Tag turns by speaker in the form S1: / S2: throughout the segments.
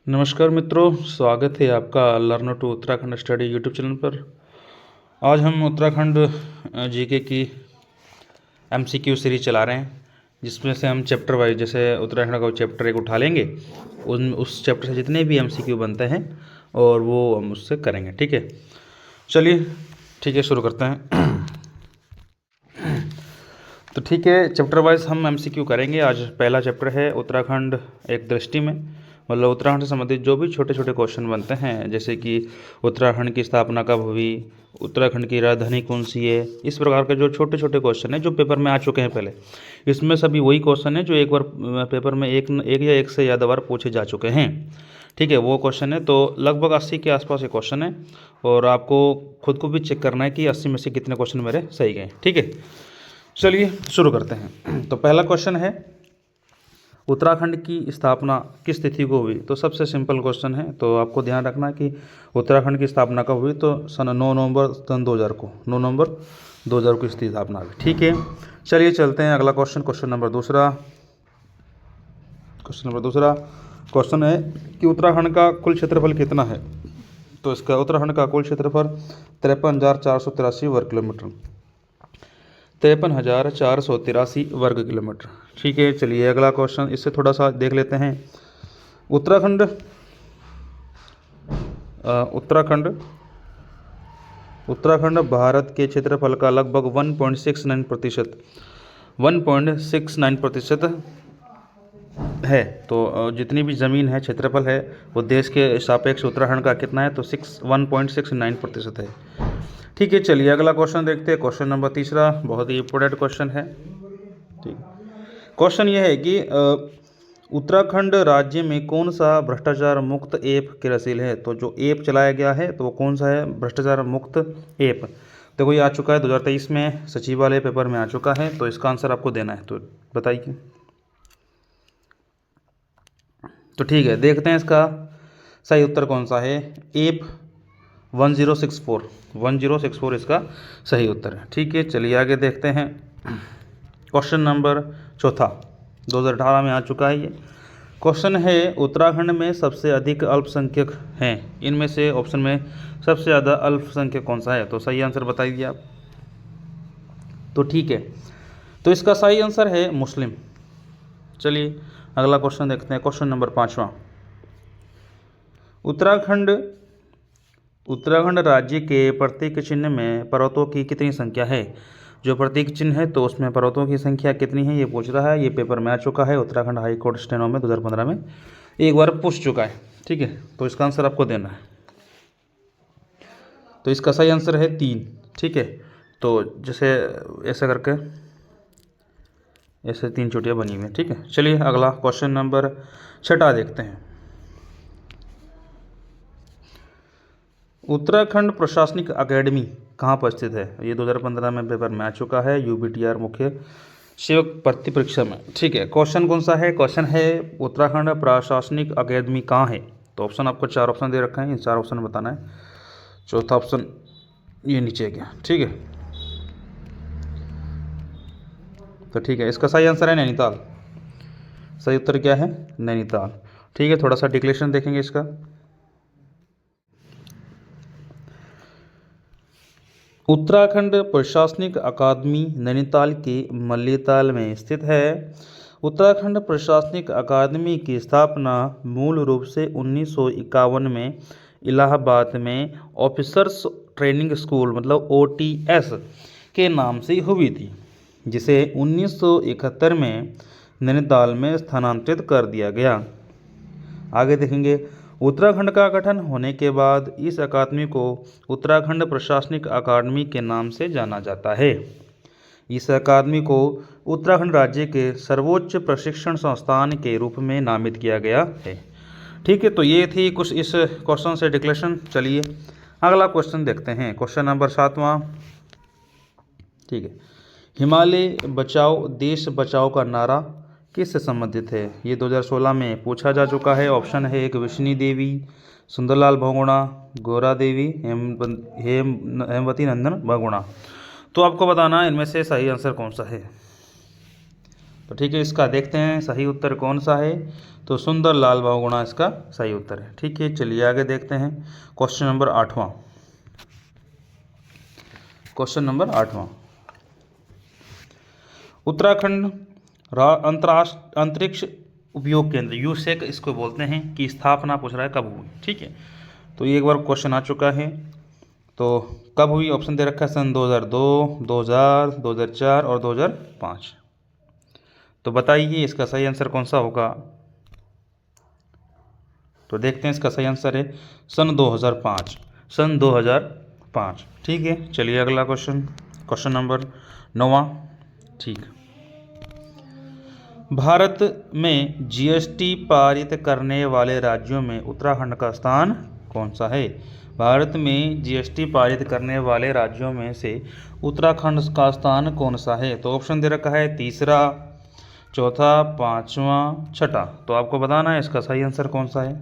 S1: नमस्कार मित्रों, स्वागत है आपका learn to Uttarakhand study YouTube channel पर। आज हम उत्तराखंड जीके की एमसीक्यू सीरीज चला रहे हैं, जिसमें से हम चैप्टर वाइज जैसे उत्तराखंड का चैप्टर एक उठा लेंगे, उस चैप्टर से जितने भी एमसीक्यू बनते हैं और वो हम उससे करेंगे। ठीक है, चलिए ठीक है, शुरू करते हैं। तो ठीक है, चैप्टर वाइज हम एमसीक्यू करेंगे। आज पहला चैप्टर है उत्तराखंड एक दृष्टि में, मतलब उत्तराखंड से संबंधित जो भी छोटे छोटे क्वेश्चन बनते हैं, जैसे कि उत्तराखंड की स्थापना कब हुई, उत्तराखंड की राजधानी कौन सी है, इस प्रकार के जो छोटे छोटे क्वेश्चन हैं जो पेपर में आ चुके हैं पहले, इसमें सभी वही क्वेश्चन हैं जो एक बार पेपर में एक या एक से ज़्यादा बार पूछे जा चुके हैं। ठीक है, वो क्वेश्चन है। तो लगभग 80 के आसपास ये क्वेश्चन है और आपको खुद को भी चेक करना है कि 80 में से कितने क्वेश्चन मेरे सही गए। ठीक है, चलिए शुरू करते हैं। तो पहला क्वेश्चन है, उत्तराखंड की स्थापना किस तिथि को हुई? तो सबसे सिंपल क्वेश्चन है, तो आपको ध्यान रखना है कि उत्तराखंड की स्थापना कब हुई, तो सन 9 नवंबर सन 2000 को, 9 नवंबर 2000 को इसकी स्थापना हुई। ठीक है, चलिए चलते हैं अगला क्वेश्चन। क्वेश्चन नंबर दूसरा क्वेश्चन है कि उत्तराखंड का कुल क्षेत्रफल कितना है? तो इसका उत्तराखंड का कुल क्षेत्रफल 53,483 वर्ग किलोमीटर, 53,483 वर्ग किलोमीटर। ठीक है, चलिए अगला क्वेश्चन, इससे थोड़ा सा देख लेते हैं। उत्तराखंड भारत के क्षेत्रफल का लगभग 1.69% है। तो जितनी भी ज़मीन है, क्षेत्रफल है, वो देश के सापेक्ष उत्तराखंड का कितना है? तो 1.69% है। ठीक है, चलिए अगला क्वेश्चन देखते हैं। क्वेश्चन नंबर तीसरा बहुत ही इंपॉर्टेंट क्वेश्चन है। ठीक, क्वेश्चन ये है कि उत्तराखंड राज्य में कौन सा भ्रष्टाचार मुक्त ऐप क्रियाशील है? तो जो ऐप चलाया गया है तो वो कौन सा है? भ्रष्टाचार मुक्त ऐप। देखो ये आ चुका है 2023 में, सचिवालय पेपर में आ चुका है, तो इसका आंसर आपको देना है। तो बताइए। तो ठीक है, देखते हैं इसका सही उत्तर कौन सा है। ऐप 1064 इसका सही उत्तर है। ठीक है, चलिए आगे देखते हैं। क्वेश्चन नंबर चौथा 2018 में आ चुका है ये क्वेश्चन है, उत्तराखंड में सबसे अधिक अल्पसंख्यक हैं, इनमें से ऑप्शन में सबसे ज़्यादा अल्पसंख्यक कौन सा है? तो सही आंसर बताइए आप। तो ठीक है, तो इसका सही आंसर है मुस्लिम। चलिए अगला क्वेश्चन देखते हैं। क्वेश्चन नंबर पाँचवा, उत्तराखंड राज्य के प्रतीक चिन्ह में पर्वतों की कितनी संख्या है? जो प्रतीक चिन्ह है तो उसमें पर्वतों की संख्या कितनी है, ये पूछ रहा है। ये पेपर में आ चुका है, उत्तराखंड हाई कोर्ट स्टेनो में 2015 में एक बार पूछ चुका है। ठीक है, तो इसका आंसर आपको देना है। तो इसका सही आंसर है 3। ठीक है, तो जैसे ऐसा करके ऐसे 3 चोटियाँ बनी हुई हैं। ठीक है, चलिए अगला क्वेश्चन नंबर 6 देखते हैं। उत्तराखंड प्रशासनिक अकेडमी कहाँ पर स्थित है? ये 2015 में पेपर में आ चुका है, यूबीटीआर मुख्य सेवक भर्ती परीक्षा में। ठीक है, क्वेश्चन कौन सा है? क्वेश्चन है उत्तराखंड प्रशासनिक अकेडमी कहाँ है? तो ऑप्शन आपको 4 ऑप्शन दे रखा है, इन 4 ऑप्शन बताना है। चौथा ऑप्शन ये नीचे गया। ठीक है, तो ठीक है, इसका सही आंसर है नैनीताल। सही उत्तर क्या है? नैनीताल। ठीक है, थोड़ा सा डिक्लेरेशन देखेंगे इसका। उत्तराखंड प्रशासनिक अकादमी नैनीताल के मल्लीताल में स्थित है। उत्तराखंड प्रशासनिक अकादमी की स्थापना मूल रूप से 1951 में इलाहाबाद में ऑफिसर्स ट्रेनिंग स्कूल मतलब OTS के नाम से हुई थी, जिसे 1971 में नैनीताल में स्थानांतरित कर दिया गया। आगे देखेंगे, उत्तराखंड का गठन होने के बाद इस अकादमी को उत्तराखंड प्रशासनिक अकादमी के नाम से जाना जाता है। इस अकादमी को उत्तराखंड राज्य के सर्वोच्च प्रशिक्षण संस्थान के रूप में नामित किया गया है। ठीक है, तो ये थी कुछ इस क्वेश्चन से डिक्लेरेशन। चलिए अगला क्वेश्चन देखते हैं। क्वेश्चन नंबर 7वां। ठीक है, हिमालय बचाओ देश बचाओ का नारा किससे संबंधित है? ये 2016 में पूछा जा चुका है। ऑप्शन है एक विष्णु देवी, सुंदरलाल बहुगुणा, गौरा देवी, हेमवती नंदन बहुगुणा। तो आपको बताना है इनमें से सही आंसर कौन सा है। तो ठीक है, इसका देखते हैं सही उत्तर कौन सा है। तो सुंदरलाल बहुगुणा इसका सही उत्तर है। ठीक है, चलिए आगे देखते हैं क्वेश्चन नंबर 8वां। क्वेश्चन नंबर 8वां, उत्तराखंड अंतरिक्ष उपयोग केंद्र यूसेक इसको बोलते हैं की स्थापना पूछ रहा है कब हुई। ठीक है, तो ये एक बार क्वेश्चन आ चुका है। तो कब हुई, ऑप्शन दे रखा है सन 2002, 2000, 2004 और 2005। तो बताइए इसका सही आंसर कौन सा होगा। तो देखते हैं, इसका सही आंसर है सन 2005, सन 2005। ठीक है, चलिए अगला क्वेश्चन, क्वेश्चन नंबर 9वां। ठीक, भारत में जीएसटी पारित करने वाले राज्यों में उत्तराखंड का स्थान कौन सा है। भारत में जीएसटी पारित करने वाले राज्यों में से उत्तराखंड का स्थान कौन सा है। तो ऑप्शन दे रखा है तीसरा, चौथा, पांचवा, छठा। तो आपको बताना है इसका सही आंसर कौन सा है।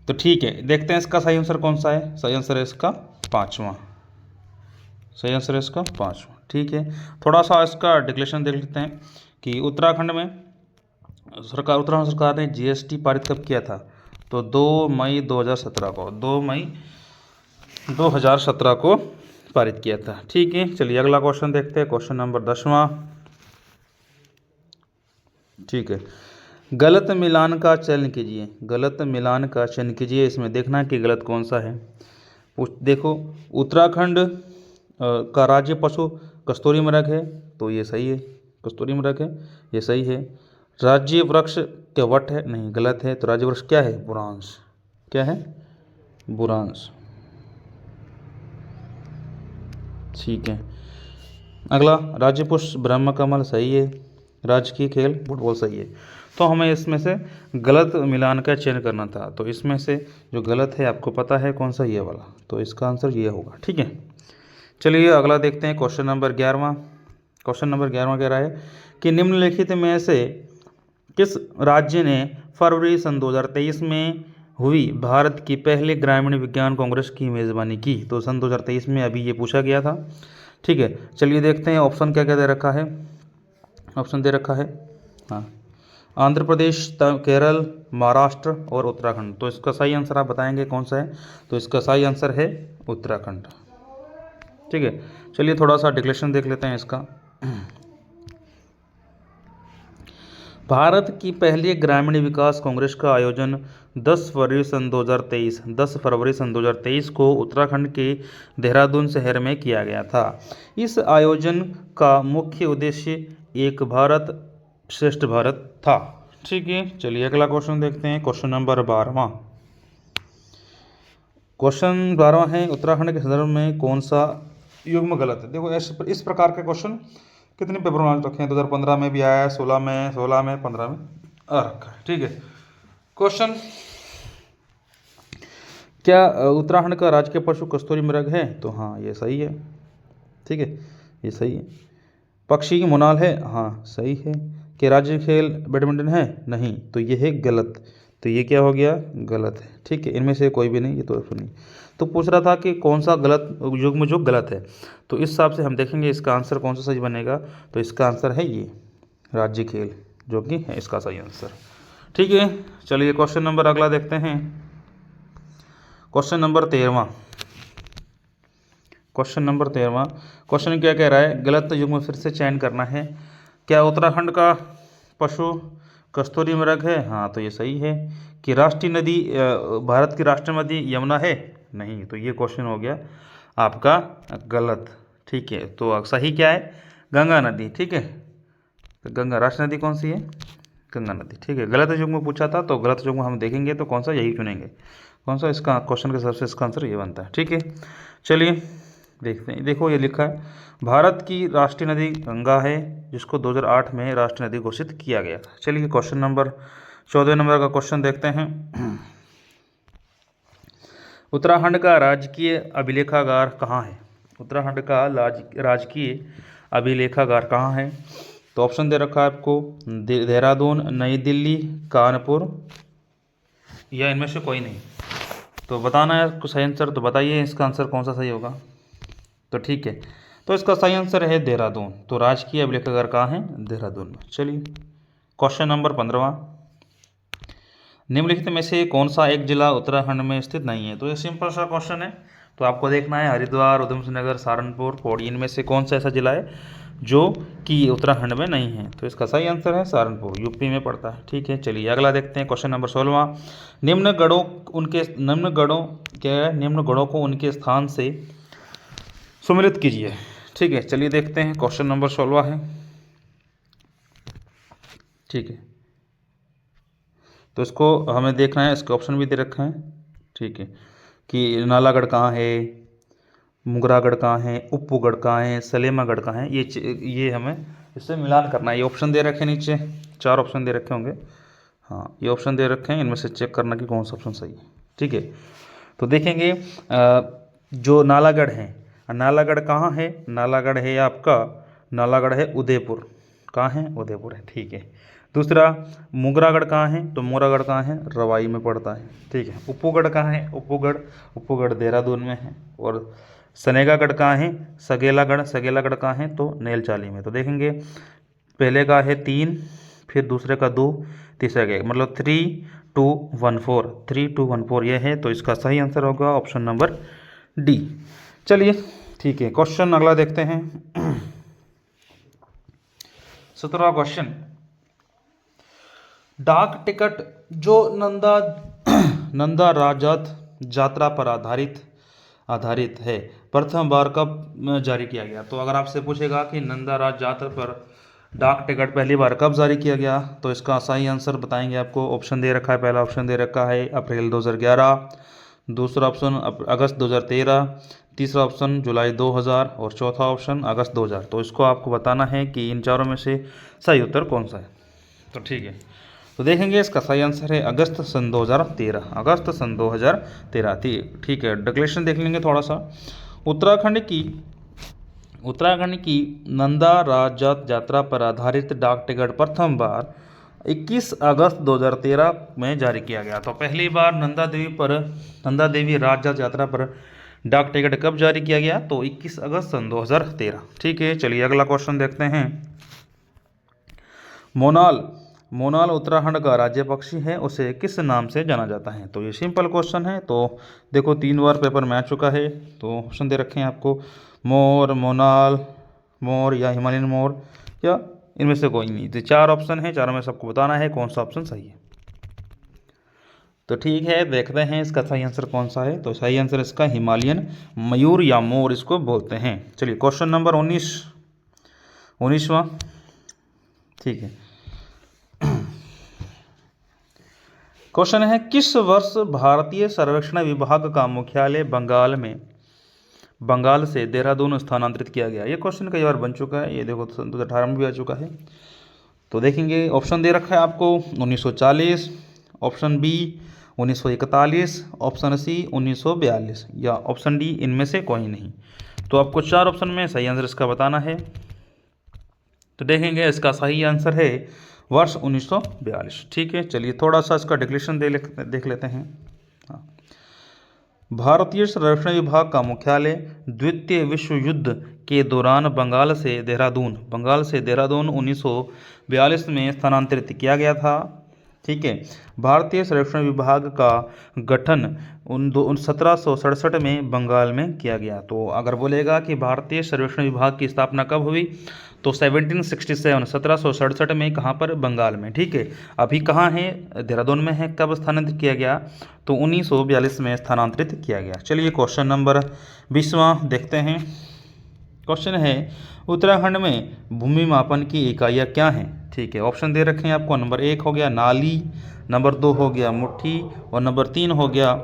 S1: तो ठीक है, देखते हैं इसका सही आंसर कौन सा है। सही आंसर है इसका पांचवा, सही आंसर है इसका पांचवा। ठीक है, थोड़ा सा इसका डिक्लेरेशन देख लेते हैं कि उत्तराखंड सरकार ने जीएसटी पारित कब किया था। तो 2 मई 2017 को, 2 मई 2017 को पारित किया था। ठीक है, चलिए अगला क्वेश्चन देखते हैं, क्वेश्चन नंबर 10वां। ठीक है, गलत मिलान का चयन कीजिए, गलत मिलान का चयन कीजिए। इसमें देखना कि गलत कौन सा है। देखो, उत्तराखंड का राज्य पशु कस्तूरी मृग है, तो ये सही है, कस्तूरी मृग है, ये सही है। राज्य वृक्ष क्या वट है, नहीं, गलत है। तो राज्य वृक्ष क्या है, बुरांश। क्या है, बुरांश। ठीक है, अगला राज्य पुष्प ब्रह्म कमल, सही है। राजकीय खेल फुटबॉल, सही है। तो हमें इसमें से गलत मिलान का चयन करना था। तो इसमें से जो गलत है आपको पता है कौन सा, ये वाला। तो इसका आंसर ये होगा। ठीक है, चलिए अगला देखते हैं, क्वेश्चन नंबर 11वां। क्वेश्चन नंबर 11वां कह रहा है कि निम्नलिखित में से किस राज्य ने फरवरी सन 2023 में हुई भारत की पहले ग्रामीण विज्ञान कांग्रेस की मेज़बानी की। तो सन 2023 में अभी ये पूछा गया था। ठीक है, चलिए देखते हैं ऑप्शन क्या क्या दे रखा है। ऑप्शन दे रखा है, हाँ, आंध्र प्रदेश, केरल, महाराष्ट्र और उत्तराखंड। तो इसका सही आंसर आप बताएंगे कौन सा है। तो इसका सही आंसर है उत्तराखंड। ठीक है, चलिए थोड़ा सा डिक्लेरेशन देख लेते हैं इसका। भारत की पहली ग्रामीण विकास कांग्रेस का आयोजन 10 फरवरी सन 2023 को उत्तराखंड के देहरादून शहर में किया गया था। इस आयोजन का मुख्य उद्देश्य एक भारत श्रेष्ठ भारत था। ठीक है, चलिए अगला क्वेश्चन देखते हैं, क्वेश्चन नंबर 12वां। क्वेश्चन 12वां है, उत्तराखंड के संदर्भ में कौन सा युग्म गलत है। देखो, इस प्रकार के क्वेश्चन कितने पेपर में रखे हैं, 2015 में भी आया है, 16 में, 15 में आ रखा है। ठीक है, क्वेश्चन, क्या उत्तराखंड का राजकीय पशु कस्तूरी मृग है। तो हाँ, ये सही है। ठीक है, ये सही है। पक्षी मोनाल है, हाँ सही है। कि राज्य खेल बैडमिंटन है, नहीं, तो ये है गलत। तो ये क्या हो गया, गलत है। ठीक है, इनमें से कोई भी नहीं, ये तो नहीं। तो पूछ रहा था कि कौन सा गलत युग्म जो गलत है। तो इस हिसाब से हम देखेंगे इसका आंसर कौन सा सही बनेगा। तो इसका आंसर है ये राज्य खेल, जो कि है इसका सही आंसर। ठीक है, चलिए क्वेश्चन नंबर अगला देखते हैं, क्वेश्चन नंबर 13वां। क्वेश्चन नंबर 13वां क्वेश्चन क्या कह रहा है, गलत युग्म फिर से चयन करना है। क्या उत्तराखंड का पशु कस्तूरी मृग है। हाँ, तो ये सही है। कि राष्ट्रीय नदी भारत की राष्ट्रीय नदी यमुना है, नहीं, तो ये क्वेश्चन हो गया आपका गलत। ठीक है, तो सही क्या है, गंगा नदी। ठीक है, तो गंगा राष्ट्रीय नदी कौन सी है, गंगा नदी। ठीक है, गलत युग्म पूछा था, तो गलत युग्म हम देखेंगे तो कौन सा, यही चुनेंगे। कौन सा, इसका क्वेश्चन के हिसाब से इसका आंसर ये बनता है। ठीक है, चलिए देखते हैं। देखो, ये लिखा है भारत की राष्ट्रीय नदी गंगा है, जिसको 2008 में राष्ट्रीय नदी घोषित किया गया था। चलिए क्वेश्चन नंबर 14 नंबर का क्वेश्चन देखते हैं। उत्तराखंड का राजकीय अभिलेखागार कहाँ है। उत्तराखंड का राजकीय अभिलेखागार कहाँ है। तो ऑप्शन दे रखा है आपको, देहरादून, नई दिल्ली, कानपुर या इनमें से कोई नहीं। तो बताना है आपको सही आंसर। तो बताइए इसका आंसर कौन सा सही होगा। तो ठीक है, तो इसका सही आंसर है देहरादून। तो राजकीय अभिलेखागार कहाँ है, देहरादून में। चलिए क्वेश्चन नंबर 15वां, निम्नलिखित में से कौन सा एक जिला उत्तराखंड में स्थित नहीं है? तो ये सिंपल सा क्वेश्चन है, तो आपको देखना है हरिद्वार, उधमसिंह नगर, सहारनपुर, पौड़ी, इनमें से कौन सा ऐसा जिला है जो कि उत्तराखंड में नहीं है? तो इसका सही आंसर है सहारनपुर, यूपी में पड़ता है। ठीक है, चलिए अगला देखते हैं क्वेश्चन नंबर 16वां, निम्न गणों को उनके स्थान से सम्मिलित कीजिए। ठीक है, चलिए देखते हैं, क्वेश्चन नंबर 16 है। ठीक है, तो इसको हमें देखना है, इसके ऑप्शन भी दे रखे हैं। ठीक है, कि नालागढ़ कहाँ है, मुगरागढ़ कहाँ है, उप्पूगढ़ कहाँ है, सलेमागढ़ कहाँ है, ये हमें इससे मिलान करना है। ये ऑप्शन दे रखे हैं नीचे, 4 ऑप्शन दे रखे होंगे। हाँ, ये ऑप्शन दे रखे हैं, इनमें से चेक करना कि कौन सा ऑप्शन सही है। ठीक है, तो देखेंगे जो नालागढ़ है, नालागढ़ कहाँ है? नालागढ़ है आपका, नालागढ़ है उदयपुर। कहाँ है? उदयपुर है। ठीक है, दूसरा मुगरागढ़ कहाँ है? तो मुगरागढ़ कहाँ है? रवाई में पड़ता है। ठीक है, उप्पूगढ़ कहाँ है? उप्पूगढ़ देहरादून में है। और सनेगागढ़ कहाँ है? सगेलागढ़ कहाँ है? तो नेलचाली में। तो देखेंगे, पहले का है 3, फिर दूसरे का 2, तीसरे का 1, मतलब 3 2 1 4 ये है। तो इसका सही आंसर होगा ऑप्शन नंबर डी। चलिए ठीक है, क्वेश्चन अगला देखते हैं। 17वां क्वेश्चन, डाक टिकट जो नंदा राजत यात्रा पर आधारित है, प्रथम बार कब जारी किया गया? तो अगर आपसे पूछेगा कि नंदा राज यात्रा पर डाक टिकट पहली बार कब जारी किया गया, तो इसका सही आंसर बताएंगे आपको। ऑप्शन दे रखा है, पहला ऑप्शन दे रखा है अप्रैल 2011, दूसरा ऑप्शन अगस्त 2013, तीसरा ऑप्शन जुलाई 2000 और चौथा ऑप्शन अगस्त 2000। तो इसको आपको बताना है कि इन चारों में से सही उत्तर कौन सा है। तो ठीक है, तो देखेंगे, इसका सही आंसर है अगस्त सन 2013, अगस्त सन 2013। ठीक है, डिक्लेरेशन देख लेंगे थोड़ा सा। उत्तराखंड की नंदा राजत यात्रा पर आधारित डाक टिकट प्रथम बार 21 अगस्त 2013 में जारी किया गया। तो पहली बार नंदा देवी राजत यात्रा पर डाक टिकट कब जारी किया गया? तो 21 अगस्त सन 2013। ठीक है, चलिए अगला क्वेश्चन देखते हैं। मोनाल उत्तराखंड का राज्य पक्षी है, उसे किस नाम से जाना जाता है? तो ये सिंपल क्वेश्चन है। तो देखो, 3 बार पेपर में आ चुका है, तो ऑप्शन दे रखे हैं आपको, मोर, मोनाल मोर या हिमालयन मोर या इनमें से कोई नहीं। तो 4 ऑप्शन है, चारों में सबको बताना है कौन सा ऑप्शन सही है। तो ठीक है, देखते हैं इसका सही आंसर कौन सा है। तो सही आंसर इसका हिमालयन मयूर या मोर इसको बोलते हैं। चलिए क्वेश्चन नंबर 19वां। ठीक है, क्वेश्चन है, किस वर्ष भारतीय सर्वेक्षण विभाग का मुख्यालय बंगाल से देहरादून स्थानांतरित किया गया? ये क्वेश्चन कई बार बन चुका है, ये देखो 2018 में भी आ चुका है। तो देखेंगे, ऑप्शन दे रखा है आपको 1940, ऑप्शन बी 1941, ऑप्शन सी 1942 या ऑप्शन डी इनमें से कोई नहीं। तो आपको 4 ऑप्शन में सही आंसर इसका बताना है। तो देखेंगे, इसका सही आंसर है वर्ष 1942। ठीक है, चलिए थोड़ा सा इसका डिक्लेरेशन देख लेते हैं। हाँ, भारतीय सर्वेक्षण विभाग का मुख्यालय द्वितीय विश्व युद्ध के दौरान बंगाल से देहरादून 1942 में स्थानांतरित किया गया था। ठीक है, भारतीय सर्वेक्षण विभाग का गठन 1767 में बंगाल में किया गया। तो अगर बोलेगा कि भारतीय सर्वेक्षण विभाग की स्थापना कब हुई, तो 1767 में कहाँ पर? बंगाल में। ठीक है, अभी कहाँ है? देहरादून में है। कब स्थानांतरित किया गया? तो 1942 में स्थानांतरित किया गया। चलिए क्वेश्चन नंबर 20वां देखते हैं। क्वेश्चन है, उत्तराखंड में भूमि मापन की इकाइयाँ क्या हैं? ठीक है, ऑप्शन दे रखे हैं आपको। नंबर 1 हो गया नाली, नंबर 2 हो गया मुट्ठी, और नंबर 3 हो गया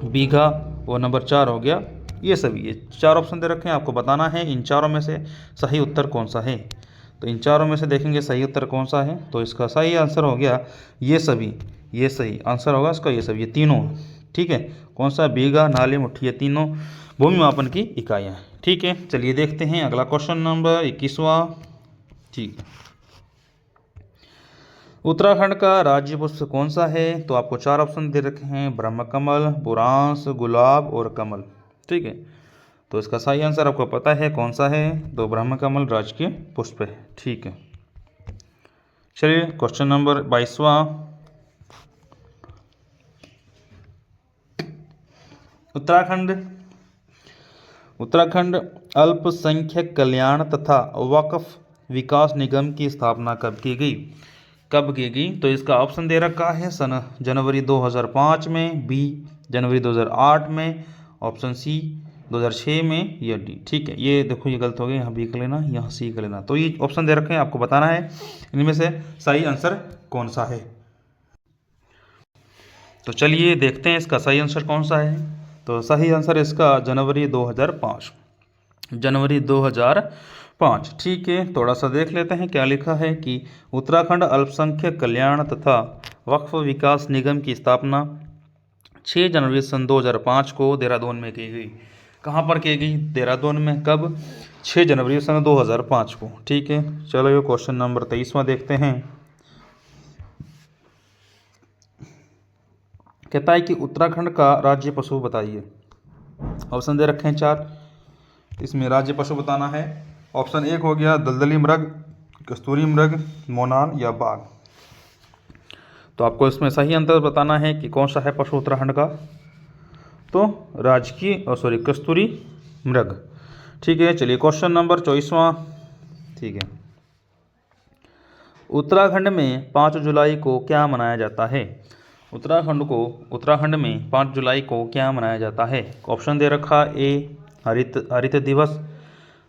S1: बीघा, और नंबर 4 हो गया ये सभी। ये 4 ऑप्शन दे रखे हैं, आपको बताना है इन चारों में से सही उत्तर कौन सा है। तो इन चारों में से देखेंगे सही उत्तर कौन सा है। तो इसका सही आंसर हो गया ये सभी। ये सही आंसर होगा इसका ये सभी, ये तीनों। ठीक है, कौन सा? बीघा, नाली, मुट्ठी, ये तीनों भूमि मापन की इकाइयाँ। ठीक है, चलिए देखते हैं अगला क्वेश्चन नंबर 21वां। ठीक है, उत्तराखंड का राज्य पुष्प कौन सा है? तो आपको 4 ऑप्शन दे रखे हैं, ब्रह्मकमल, बुरांस, गुलाब और कमल। ठीक है, तो इसका सही आंसर आपको पता है कौन सा है। तो ब्रह्मकमल राजकीय पुष्प है। ठीक है, चलिए क्वेश्चन नंबर 22वां, उत्तराखंड अल्पसंख्यक कल्याण तथा वक्फ विकास निगम की स्थापना कब की गई? तो इसका ऑप्शन दे रखा है सन जनवरी 2005 में, बी जनवरी 2008 में, ऑप्शन सी 2006 में, या डी। ठीक है, ये देखो ये गलत हो गया, यहाँ बी कर लेना, यहाँ सी कर लेना। तो ये ऑप्शन दे रखे हैं, आपको बताना है इनमें से सही आंसर कौन सा है। तो चलिए देखते हैं इसका सही आंसर कौन सा है। तो सही आंसर इसका जनवरी 2005, जनवरी 2005। ठीक है, थोड़ा सा देख लेते हैं क्या लिखा है कि उत्तराखंड अल्पसंख्यक कल्याण तथा वक्फ विकास निगम की स्थापना 6 जनवरी सन 2005 को देहरादून में की गई। कहाँ पर की गई? देहरादून में। कब? 6 जनवरी सन 2005 को। ठीक है, चलो ये क्वेश्चन नंबर 23वां देखते हैं। कहता है कि उत्तराखंड का राज्य पशु बताइए। ऑप्शन दे रखे हैं 4, इसमें राज्य पशु बताना है। ऑप्शन 1 हो गया दलदली मृग, कस्तूरी मृग, मोनाल या बाघ। तो आपको इसमें सही आंसर बताना है कि कौन सा है पशु उत्तराखंड का। तो कस्तूरी मृग। ठीक है, चलिए क्वेश्चन नंबर 24वां। ठीक है, उत्तराखंड में 5 जुलाई को क्या मनाया जाता है? उत्तराखंड में 5 जुलाई को क्या मनाया जाता है? ऑप्शन दे रखा, ए हरित दिवस,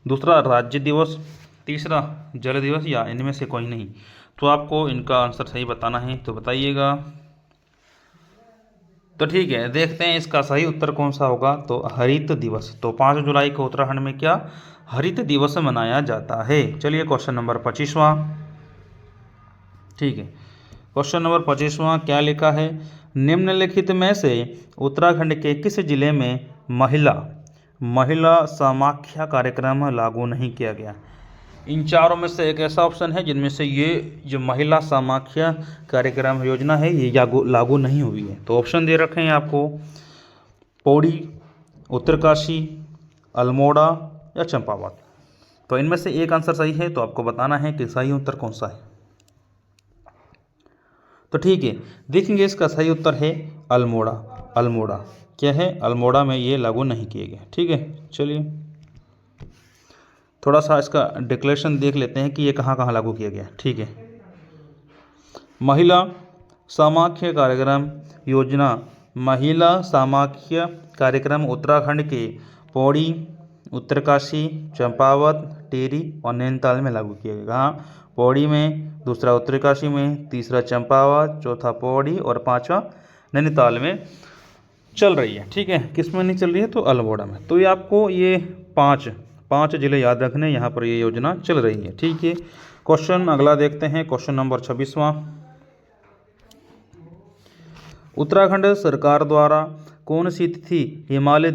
S1: दूसरा राज्य दिवस, तीसरा जल दिवस, या इनमें से कोई नहीं। तो आपको इनका आंसर सही बताना है, तो बताइएगा। तो ठीक है, देखते हैं इसका सही उत्तर कौन सा होगा। तो हरित दिवस। तो 5 जुलाई को उत्तराखंड में क्या हरित दिवस मनाया जाता है। चलिए क्वेश्चन नंबर 25वां। ठीक है, क्वेश्चन नंबर 25वां क्या लिखा है? निम्नलिखित में से उत्तराखंड के किस जिले में महिला समाख्या कार्यक्रम लागू नहीं किया गया? इन चारों में से एक ऐसा ऑप्शन है जिनमें से ये जो महिला समाख्या कार्यक्रम योजना है ये लागू नहीं हुई है। तो ऑप्शन दे रखे हैं आपको, पौड़ी, उत्तरकाशी, अल्मोड़ा या चंपावत। तो इनमें से एक आंसर सही है, तो आपको बताना है कि सही उत्तर कौन सा है। तो ठीक है, देखेंगे इसका सही उत्तर है अल्मोड़ा। क्या है? अल्मोड़ा में ये लागू नहीं किए गए। ठीक है, चलिए थोड़ा सा इसका डिक्लेरेशन देख लेते हैं कि ये कहाँ कहाँ लागू किया गया। ठीक है, महिला समाख्या कार्यक्रम योजना, महिला समाख्या कार्यक्रम उत्तराखंड के पौड़ी, उत्तरकाशी, चंपावत, टिहरी और नैनीताल में लागू किया गया। कहाँ? पौड़ी में, दूसरा उत्तरकाशी में, तीसरा चंपावत, चौथा पौड़ी और पांचवा नैनीताल में चल रही है। ठीक है, किस में नहीं चल रही है? तो अल्मोड़ा में। तो ये आपको ये पाँच जिले याद रखने, यहाँ पर ये योजना चल रही है। ठीक है, क्वेश्चन अगला देखते हैं, क्वेश्चन नंबर 26वां। उत्तराखंड सरकार द्वारा कौन सी तिथि हिमालय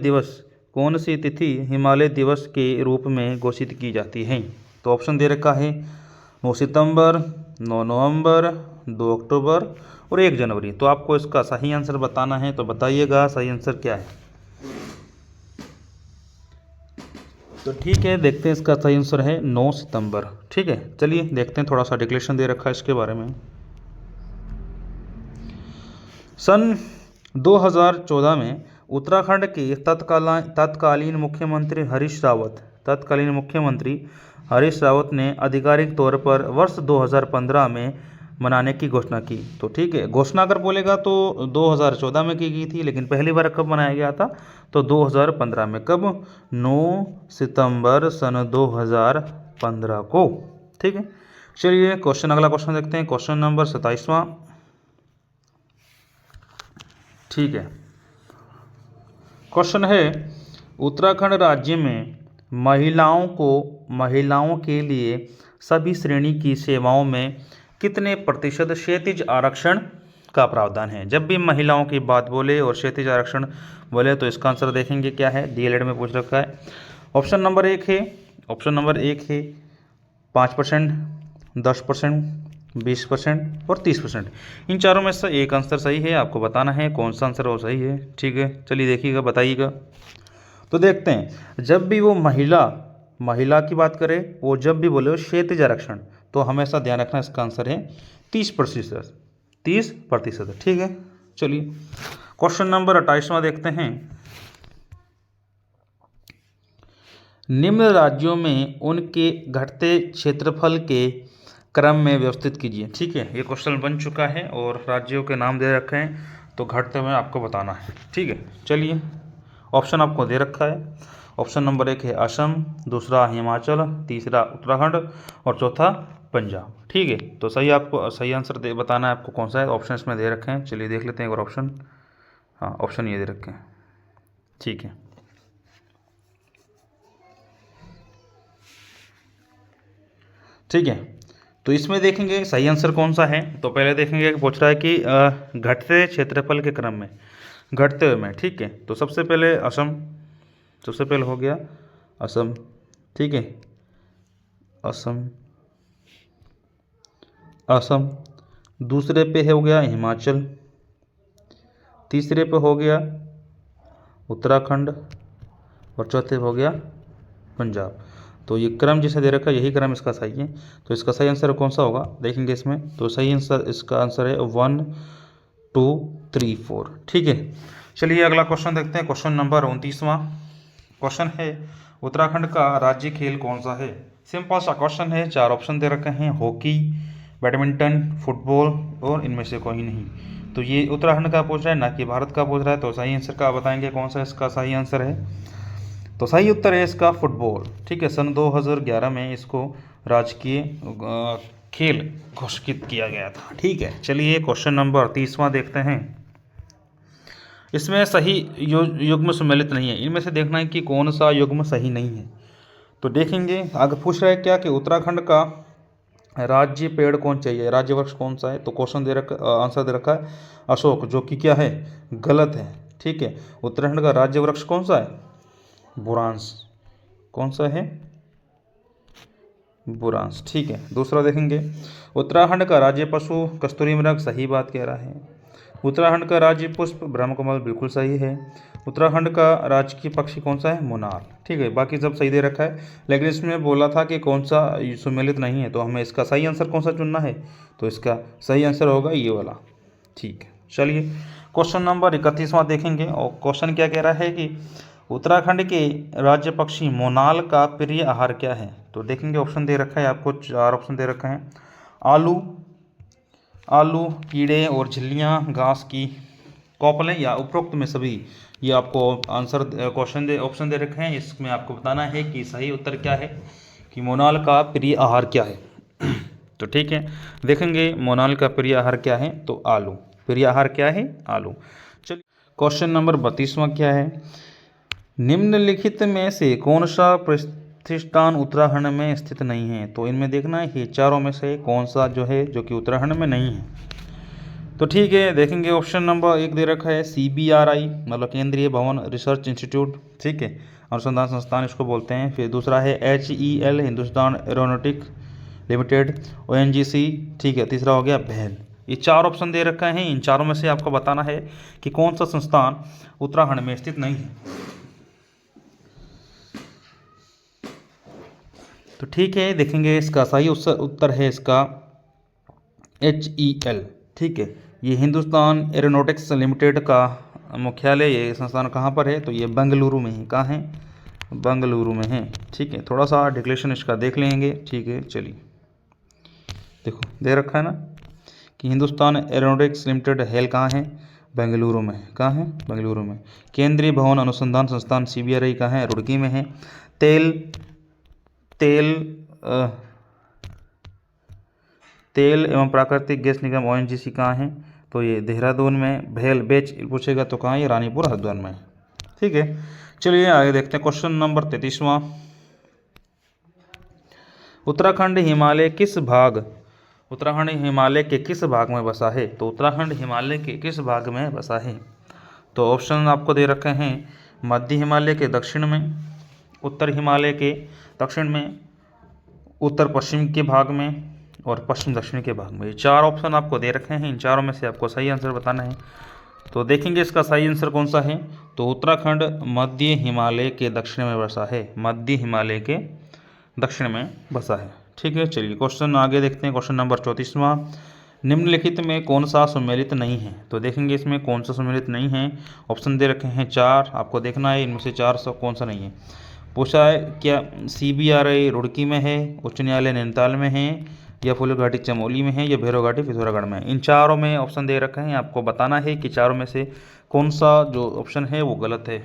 S1: दिवस के रूप में घोषित की जाती है? तो ऑप्शन दे रखा है 9 सितंबर, 9 नवंबर, 2 अक्टूबर और 1 जनवरी। तो आपको इसका सही आंसर बताना है, तो बताइएगा सही आंसर क्या है। तो ठीक है, देखते हैं इसका सही आंसर है 9 सितंबर। ठीक है, चलिए देखते हैं, थोड़ा सा डिक्लेरेशन दे रखा है इसके बारे में। सन 2014 में उत्तराखंड के तत्कालीन मुख्यमंत्री हरीश रावत ने आधिकारिक तौर पर वर्ष 2015 में मनाने की घोषणा की। तो ठीक है, घोषणा अगर बोलेगा तो 2014 में की गई थी, लेकिन पहली बार कब मनाया गया था? तो 2015 में। कब? 9 सितंबर सन 2015 को। ठीक है, चलिए अगला क्वेश्चन देखते हैं, क्वेश्चन नंबर 27वां। ठीक है, क्वेश्चन है उत्तराखंड राज्य में महिलाओं के लिए सभी श्रेणी की सेवाओं में कितने प्रतिशत क्षैतिज आरक्षण का प्रावधान है? जब भी महिलाओं की बात बोले और क्षैतिज आरक्षण बोले तो इसका आंसर देखेंगे क्या है, डीएलएड में पूछ रखा है। ऑप्शन नंबर एक है 5%, 10%, 20% और 30%। इन चारों में से एक आंसर सही है, आपको बताना है कौन सा आंसर वो सही है। ठीक है, चलिए देखिएगा, बताइएगा। तो देखते हैं, जब भी वो महिला की बात करे, वो जब भी बोले वो क्षैतिज आरक्षण, तो हमेशा ध्यान रखना इसका आंसर है 30%। 30%, ठीक है। चलिए क्वेश्चन नंबर 28वां देखते हैं। निम्न राज्यों में उनके घटते क्षेत्रफल के क्रम में व्यवस्थित कीजिए, ठीक है। ये क्वेश्चन बन चुका है और राज्यों के नाम दे रखे हैं, तो घटते हुए आपको बताना है, ठीक है। चलिए ऑप्शन आपको दे रखा है। ऑप्शन नंबर 1 है असम, दूसरा हिमाचल, तीसरा उत्तराखंड और चौथा पंजाब, ठीक है। तो आपको सही आंसर बताना है आपको कौन सा है। ऑप्शन इसमें दे रखे हैं, चलिए देख लेते हैं एक बार ऑप्शन। हाँ, ऑप्शन ये दे रखे हैं, ठीक है। ठीक है, तो इसमें देखेंगे सही आंसर कौन सा है। तो पहले देखेंगे कि पूछ रहा है कि घटते क्षेत्रफल के क्रम में, घटते हुए में, ठीक है। तो सबसे पहले असम, सबसे पहले हो गया असम, ठीक है। असम, असम, दूसरे पे हो गया हिमाचल, तीसरे पे हो गया उत्तराखंड और चौथे पे हो गया पंजाब। तो ये क्रम जिसे दे रखा है यही क्रम इसका सही है। तो इसका सही आंसर कौन सा होगा देखेंगे इसमें। तो सही आंसर इसका आंसर है 1 2 3 4, ठीक है। चलिए अगला क्वेश्चन देखते हैं। क्वेश्चन नंबर 29वां क्वेश्चन है, उत्तराखंड का राज्य खेल कौन सा है। सिंपल सा क्वेश्चन है, 4 ऑप्शन दे रखे हैं, हॉकी, बैडमिंटन, फुटबॉल और इनमें से कोई नहीं। तो ये उत्तराखंड का पूछ रहा है, ना कि भारत का पूछ रहा है। तो सही आंसर का बताएंगे कौन सा इसका सही आंसर है। तो सही उत्तर है इसका फुटबॉल, ठीक है। सन 2011 में इसको राजकीय खेल घोषित किया गया था, ठीक है। चलिए क्वेश्चन नंबर 30वां देखते हैं। इसमें सही युग्म सम्मिलित नहीं है, इनमें से देखना है कि कौन सा युग्म सही नहीं है। तो देखेंगे आगे पूछ रहा है क्या कि उत्तराखंड का राज्य पेड़ कौन चाहिए, राज्य वृक्ष कौन सा है। तो क्वेश्चन दे रखा, आंसर दे रखा है अशोक, जो कि क्या है, गलत है, ठीक है। उत्तराखंड का राज्य वृक्ष कौन सा है, बुरांस, कौन सा है, बुरांस, ठीक है। दूसरा देखेंगे, उत्तराखंड का राज्य पशु कस्तूरी मृग, सही बात कह रहा है। उत्तराखंड का राज्य पुष्प ब्रह्मकमल, बिल्कुल सही है। उत्तराखंड का राजकीय पक्षी कौन सा है, मोनाल, ठीक है। बाकी सब सही दे रखा है, लेकिन इसमें बोला था कि कौन सा सम्मिलित नहीं है, तो हमें इसका सही आंसर कौन सा चुनना है। तो इसका सही आंसर होगा ये वाला, ठीक है। चलिए क्वेश्चन नंबर 31वां देखेंगे और क्वेश्चन क्या कह रहा है कि उत्तराखंड के राज्य पक्षी मोनाल का प्रिय आहार क्या है। तो देखेंगे ऑप्शन दे रखा है आपको, 4 ऑप्शन दे रखे हैं, आलू, आलू, कीड़े और झिल्लियाँ, घास की कौपलें या उपरोक्त में सभी। ये आपको आंसर क्वेश्चन दे ऑप्शन दे रखे हैं, इसमें आपको बताना है कि सही उत्तर क्या है, कि मोनाल का प्रिय आहार क्या है। तो ठीक है, देखेंगे मोनाल का प्रिय आहार क्या है। तो आलू, प्रिय आहार क्या है, आलू। चलिए क्वेश्चन नंबर 32वां क्या है, निम्नलिखित में से कौन सा प्रतिष्ठान उत्तराखंड में स्थित नहीं है। तो इनमें देखना है कि चारों में से कौन सा जो है जो कि उत्तराखंड में नहीं है। तो ठीक है, देखेंगे ऑप्शन नंबर 1 दे रखा है CBRI, मतलब केंद्रीय भवन रिसर्च इंस्टीट्यूट, ठीक है, अनुसंधान संस्थान इसको बोलते हैं। फिर दूसरा है HEL, Hindustan aeronautic limited, ONGC, ठीक है। तीसरा हो गया भेल। ये 4 ऑप्शन दे रखे हैं, इन चारों में से आपको बताना है कि कौन सा संस्थान उत्तराखंड में स्थित नहीं है। तो ठीक है, देखेंगे इसका सही उत्तर है इसका HEL, ठीक है। ये हिंदुस्तान एरोनॉटिक्स लिमिटेड का मुख्यालय, ये संस्थान कहाँ पर है, तो ये बेंगलुरु में है। कहाँ है, बेंगलुरु में है, ठीक है। थोड़ा सा डिक्लेरेशन इसका देख लेंगे, ठीक है। चलिए देखो दे रखा है ना कि हिंदुस्तान एरोनॉटिक्स लिमिटेड हेल कहाँ है, बेंगलुरु में। कहाँ है, बेंगलुरु में। केंद्रीय भवन अनुसंधान संस्थान CBRI कहाँ है, रुड़की में है। तेल एवं प्राकृतिक गैस निगम ONGC कहाँ है, तो ये देहरादून में। भेल बेच पूछेगा तो कहाँ, ये रानीपुर हरिद्वार में, ठीक है। चलिए आगे देखते हैं क्वेश्चन नंबर 33वां, उत्तराखंड हिमालय के किस भाग में बसा है। तो उत्तराखंड हिमालय के किस भाग में बसा है। तो ऑप्शन आपको दे रखे हैं, मध्य हिमालय के दक्षिण में, उत्तर हिमालय के दक्षिण में, उत्तर पश्चिम के भाग में और पश्चिम दक्षिण के भाग में। ये 4 ऑप्शन आपको दे रखे हैं, इन चारों में से आपको सही आंसर बताना है। तो देखेंगे इसका सही आंसर कौन सा है। तो उत्तराखंड मध्य हिमालय के दक्षिण में बसा है, मध्य हिमालय के दक्षिण में बसा है, ठीक है, चलिए क्वेश्चन आगे देखते हैं। क्वेश्चन नंबर 34वां, निम्नलिखित में कौन सा सम्मिलित नहीं है? तो देखेंगे इसमें कौन सा सम्मिलित नहीं है। ऑप्शन दे रखे हैं 4, आपको देखना है इनमें से 4 कौन सा नहीं है। पूछा है क्या CBRI रुड़की में है, उच्च न्यायालय नैनीताल में है, या फूल घाटी चमोली में है, या भैरव घाटी पिथौरागढ़ में है। इन चारों में ऑप्शन दे रखे हैं, आपको बताना है कि चारों में से कौन सा जो ऑप्शन है वो गलत है।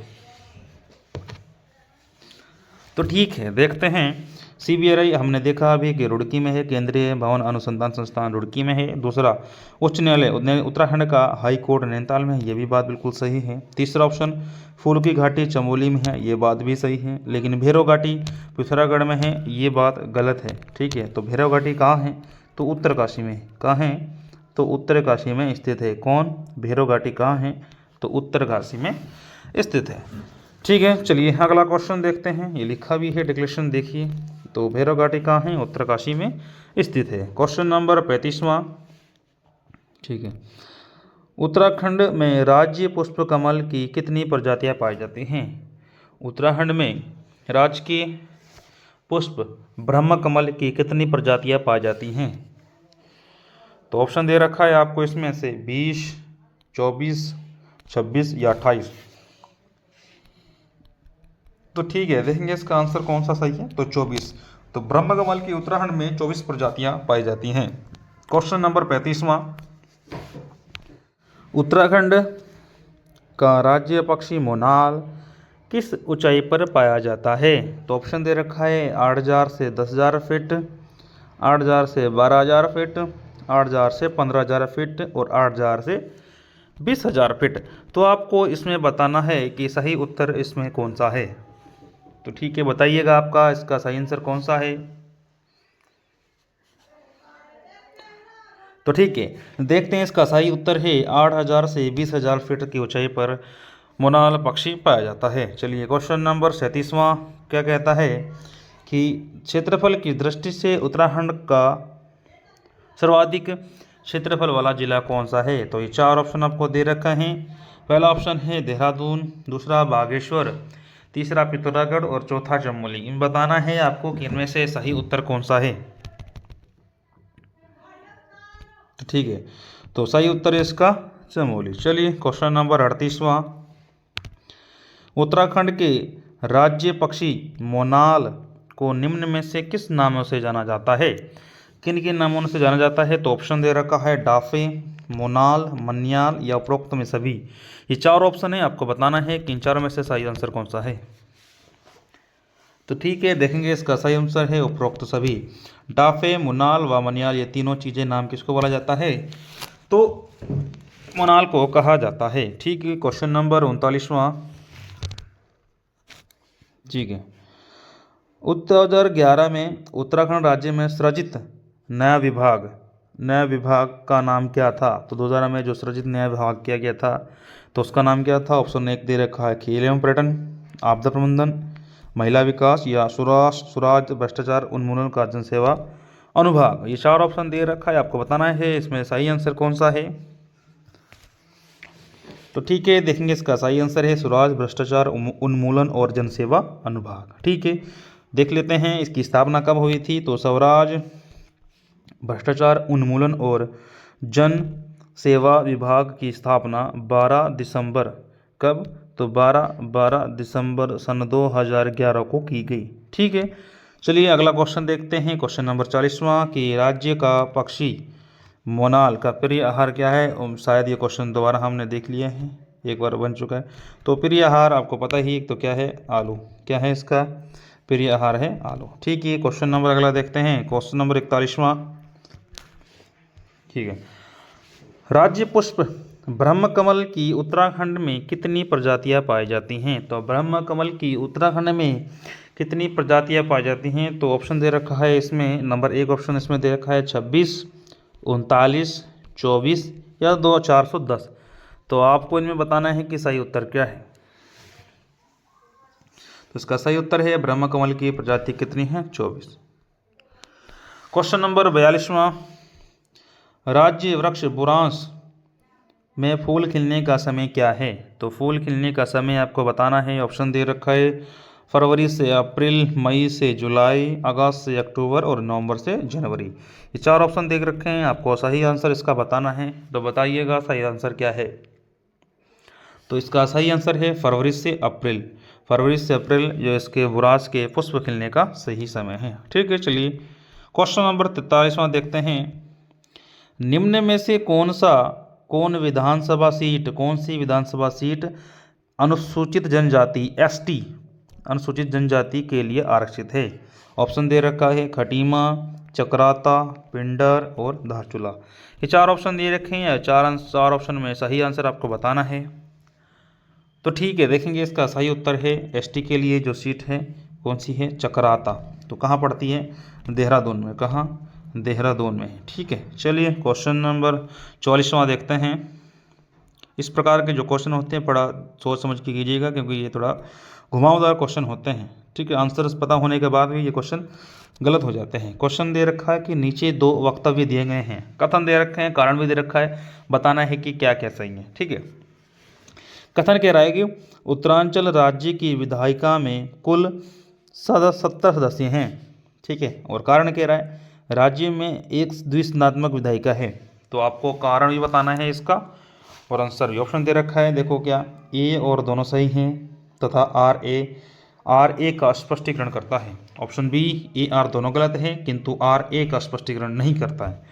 S1: तो ठीक है, देखते हैं। CBRI हमने देखा अभी कि रुड़की में है, केंद्रीय भवन अनुसंधान संस्थान रुड़की में है। दूसरा, उच्च न्यायालय उत्तराखंड का हाई कोर्ट नैनीताल में है, ये भी बात बिल्कुल सही है। तीसरा ऑप्शन, फूल की घाटी चमोली में है, ये बात भी सही है। लेकिन भैरव घाटी पिथौरागढ़ में है, ये बात गलत है। ठीक है, तो भैरव घाटी कहाँ है? तो उत्तरकाशी में। कहाँ है? तो उत्तरकाशी में स्थित है। कौन? भैरव घाटी कहाँ है? तो उत्तरकाशी में स्थित है। ठीक है, चलिए अगला क्वेश्चन देखते हैं। ये लिखा भी है डिक्लेरेशन, देखिए। तो भैरव घाटी कहाँ है? उत्तरकाशी में स्थित है। क्वेश्चन नंबर 35वां, ठीक है, उत्तराखंड में राज्य पुष्प कमल की कितनी प्रजातियां पाई जाती हैं? उत्तराखंड में राजकीय पुष्प ब्रह्म कमल की कितनी प्रजातियां पाई जाती हैं? तो ऑप्शन दे रखा है आपको इसमें से 20, 24, 26 या 28। तो ठीक है, देखेंगे इसका आंसर कौन सा सही है। तो 24। तो ब्रह्म कमल की उत्तराखंड में 24 प्रजातियां पाई जाती हैं। क्वेश्चन नंबर 35वां, उत्तराखंड का राज्य पक्षी मोनाल किस ऊंचाई पर पाया जाता है? तो ऑप्शन दे रखा है 8000 से 10,000 फीट, 8000 से 12,000 फीट, 8000 से 15,000 फीट और 8000 से 20,000 फीट। तो आपको इसमें बताना है कि सही उत्तर इसमें कौन सा है। तो ठीक है, बताइएगा आपका इसका सही आंसर कौन सा है। तो ठीक है, देखते हैं इसका सही उत्तर है 8,000 से 20,000 फीट की ऊंचाई पर मोनाल पक्षी पाया जाता है। चलिए क्वेश्चन नंबर 37वां क्या कहता है कि क्षेत्रफल की दृष्टि से उत्तराखंड का सर्वाधिक क्षेत्रफल वाला जिला कौन सा है? तो ये 4 ऑप्शन आपको दे रखे हैं। पहला ऑप्शन है देहरादून, दूसरा बागेश्वर, तीसरा पिथौरागढ़ और चौथा चमोली। इन बताना है आपको कि इनमें से सही उत्तर कौन सा है। तो ठीक है, तो सही उत्तर है इसका चमोली। चलिए क्वेश्चन नंबर 38वां, उत्तराखंड के राज्य पक्षी मोनाल को निम्न में से किस नामों से जाना जाता है? किन किन नामों से जाना जाता है? तो ऑप्शन दे रखा है डाफे, मोनाल, मन्याल या उपरोक्त में सभी। ये 4 ऑप्शन है, आपको बताना है कि इन चारों में से सही आंसर कौन सा है। तो ठीक है, देखेंगे इसका सही आंसर है उपरोक्त सभी। डाफे, मुनाल व मनियाल ये तीनों चीज़ें नाम किसको बोला जाता है? तो मुनाल को कहा जाता है। ठीक है, क्वेश्चन नंबर 39वां, ठीक है, 2011 में उत्तराखंड राज्य में सृजित नया विभाग का नाम क्या था? तो 2011 में जो सृजित नया विभाग किया गया था तो उसका नाम क्या था? ऑप्शन 1 दे रखा है खेल एवं पर्यटन, आपदा प्रबंधन, महिला विकास या स्वराज भ्रष्टाचार उन्मूलन का जनसेवा अनुभाग। ये 4 ऑप्शन दे रखा है, आपको बताना है इसमें सही आंसर कौन सा है। तो ठीक है, देखेंगे इसका सही आंसर है स्वराज भ्रष्टाचार उन्मूलन और जनसेवा अनुभाग। ठीक है, देख लेते हैं इसकी स्थापना कब हुई थी। तो स्वराज भ्रष्टाचार उन्मूलन और जन सेवा विभाग की स्थापना 12 दिसंबर कब? तो 12 दिसंबर सन 2011 को की गई। ठीक है, चलिए अगला क्वेश्चन देखते हैं। क्वेश्चन नंबर 40वां कि राज्य का पक्षी मोनाल का प्रिय आहार क्या है? शायद ये क्वेश्चन दोबारा हमने देख लिया है, एक बार बन चुका है। तो प्रिय आहार आपको पता ही, तो क्या है? आलू। क्या है इसका प्रिय आहार? है आलू। ठीक है, क्वेश्चन नंबर अगला देखते हैं। क्वेश्चन नंबर 41वां, ठीक है, राज्य पुष्प ब्रह्म कमल की उत्तराखंड में कितनी प्रजातियां पाई जाती हैं? तो ब्रह्म कमल की उत्तराखंड में कितनी प्रजातियां पाई जाती हैं? तो ऑप्शन दे रखा है इसमें, नंबर 1 ऑप्शन इसमें दे रखा है 26, 39, 24 या 410। तो आपको इनमें बताना है कि सही उत्तर क्या है। तो इसका सही उत्तर है ब्रह्म कमल की प्रजाति कितनी है? 24। क्वेश्चन नंबर 42वां, राज्य वृक्ष बुरांश में फूल खिलने का समय क्या है? तो फूल खिलने का समय आपको बताना है। ऑप्शन दे रखा है फरवरी से अप्रैल, मई से जुलाई, अगस्त से अक्टूबर और नवंबर से जनवरी। ये 4 ऑप्शन देख रखे हैं, आपको सही आंसर इसका बताना है। तो बताइएगा सही आंसर क्या है। तो इसका सही आंसर है फरवरी से अप्रैल। फरवरी से अप्रैल जो इसके बुरास के पुष्प खिलने का सही समय है। ठीक है, चलिए क्वेश्चन नंबर 43वां देखते हैं। निम्न में से कौन सी विधानसभा सीट अनुसूचित जनजाति एसटी अनुसूचित जनजाति के लिए आरक्षित है। ऑप्शन दे रखा है खटीमा, चक्राता, पिंडर और धारचूला। ये 4 ऑप्शन दे रखे हैं। 4 ऑप्शन में सही आंसर आपको बताना है। तो ठीक है, देखेंगे इसका सही उत्तर है एसटी के लिए जो सीट है कौन सी है, चक्राता। तो कहाँ पड़ती है, देहरादून में। कहाँ, देहरादून में। ठीक है, चलिए क्वेश्चन नंबर 44वां देखते हैं। इस प्रकार के जो क्वेश्चन होते हैं बड़ा सोच समझ के कीजिएगा, क्योंकि ये थोड़ा घुमावदार क्वेश्चन होते हैं। ठीक है, आंसर्स पता होने के बाद भी ये क्वेश्चन गलत हो जाते हैं। क्वेश्चन दे रखा है कि नीचे 2 वक्तव्य दिए गए हैं, कथन दे रखे हैं, कारण भी दे रखा है, बताना है कि क्या क्या सही है। ठीक है, कथन कह रहा है कि उत्तरांचल राज्य की विधायिका में कुल 70 सदस्य हैं। ठीक है, और कारण कह रहा है राज्य में एक द्विसंधात्मक विधायिका है। तो आपको कारण भी बताना है इसका, और आंसर भी ऑप्शन दे रखा है। देखो क्या, ए और दोनों सही हैं तथा आर ए का स्पष्टीकरण करता है। ऑप्शन बी, ए आर दोनों गलत है किंतु आर ए का स्पष्टीकरण नहीं करता है।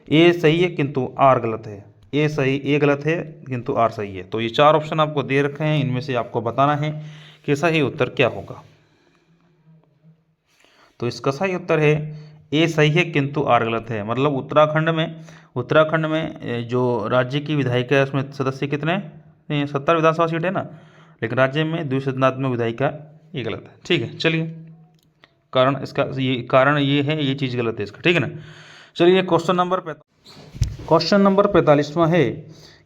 S1: ए सही है किंतु आर गलत है, ए गलत है किंतु आर सही है। तो ये 4 ऑप्शन आपको दे रखे हैं, इनमें से आपको बताना है कि सही उत्तर क्या होगा। तो इसका सही उत्तर है ए सही है किंतु आर गलत है। मतलब उत्तराखंड में जो राज्य की विधायिका है उसमें सदस्य कितने, 70 विधानसभा सीट है ना, लेकिन राज्य में द्विसंधात्मक विधायिका ये गलत है। ठीक है, चलिए कारण इसका ये है, ये चीज़ गलत है इसका। ठीक है ना, चलिए क्वेश्चन नंबर 45वां है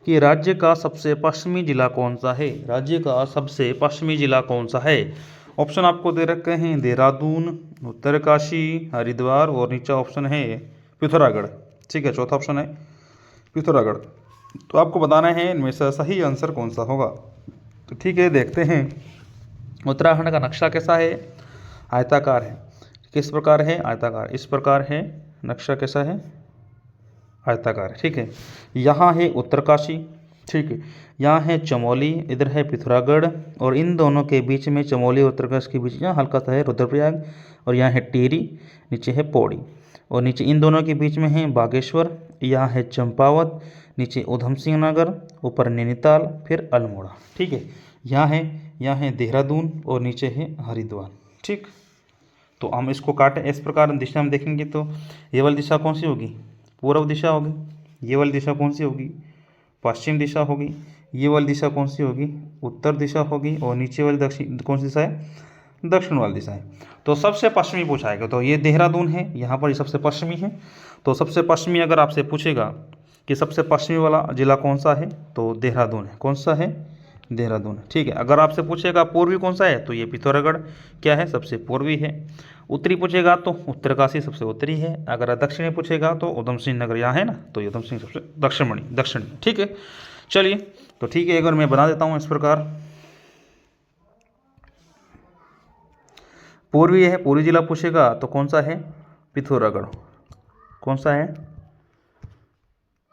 S1: कि राज्य का सबसे पश्चिमी जिला कौन सा है। राज्य का सबसे पश्चिमी जिला कौन सा है। ऑप्शन आपको दे रखे हैं देहरादून, उत्तरकाशी, हरिद्वार और नीचा ऑप्शन है पिथौरागढ़। ठीक है, चौथा ऑप्शन है पिथौरागढ़। तो आपको बताना है इनमें से सही आंसर कौन सा होगा। तो ठीक है, देखते हैं उत्तराखंड का नक्शा कैसा है, आयताकार है। किस प्रकार है, आयताकार। इस प्रकार है नक्शा, कैसा है, आयताकार। ठीक है, यहाँ है उत्तरकाशी, ठीक है, यहाँ है चमोली, इधर है पिथौरागढ़, और इन दोनों के बीच में, चमोली और उत्तरकाशी के बीच यहाँ हल्का सा है रुद्रप्रयाग, और यहाँ है टिहरी, नीचे है पौड़ी, और नीचे इन दोनों के बीच में है बागेश्वर, यहाँ है चंपावत, नीचे उधम सिंह नगर, ऊपर नैनीताल, फिर अल्मोड़ा। ठीक है, यहाँ है देहरादून और नीचे है हरिद्वार। ठीक, तो हम इसको काटें इस प्रकार दिशा में देखेंगे तो ये वाली दिशा कौन सी होगी, पूर्व दिशा होगी। ये वाली दिशा कौन सी होगी, पश्चिम दिशा होगी। ये वाली दिशा कौन सी होगी, उत्तर दिशा होगी। और नीचे वाली दक्षिण कौन सी दिशा है, दक्षिण वाली दिशा है। तो सबसे पश्चिमी पूछाएगा, तो ये देहरादून है, यहाँ पर ये सबसे पश्चिमी है। तो सबसे पश्चिमी अगर आपसे पूछेगा कि सबसे पश्चिमी वाला जिला कौन सा है, तो देहरादून है। कौन सा है, देहरादून। ठीक है, अगर आपसे पूछेगा पूर्वी कौन सा है, तो ये पिथौरागढ़ क्या है, सबसे पूर्वी है। उत्तरी पूछेगा तो उत्तरकाशी सबसे उत्तरी है। अगर दक्षिणी पूछेगा तो उधम सिंह नगर यहाँ है ना, तो ये उधम सिंह सबसे दक्षिणी। ठीक है, चलिए तो ठीक है, एक बार मैं बना देता हूँ इस प्रकार। पूर्वी है, पूर्वी जिला पूछेगा तो कौन सा है, पिथौरागढ़। कौन सा है,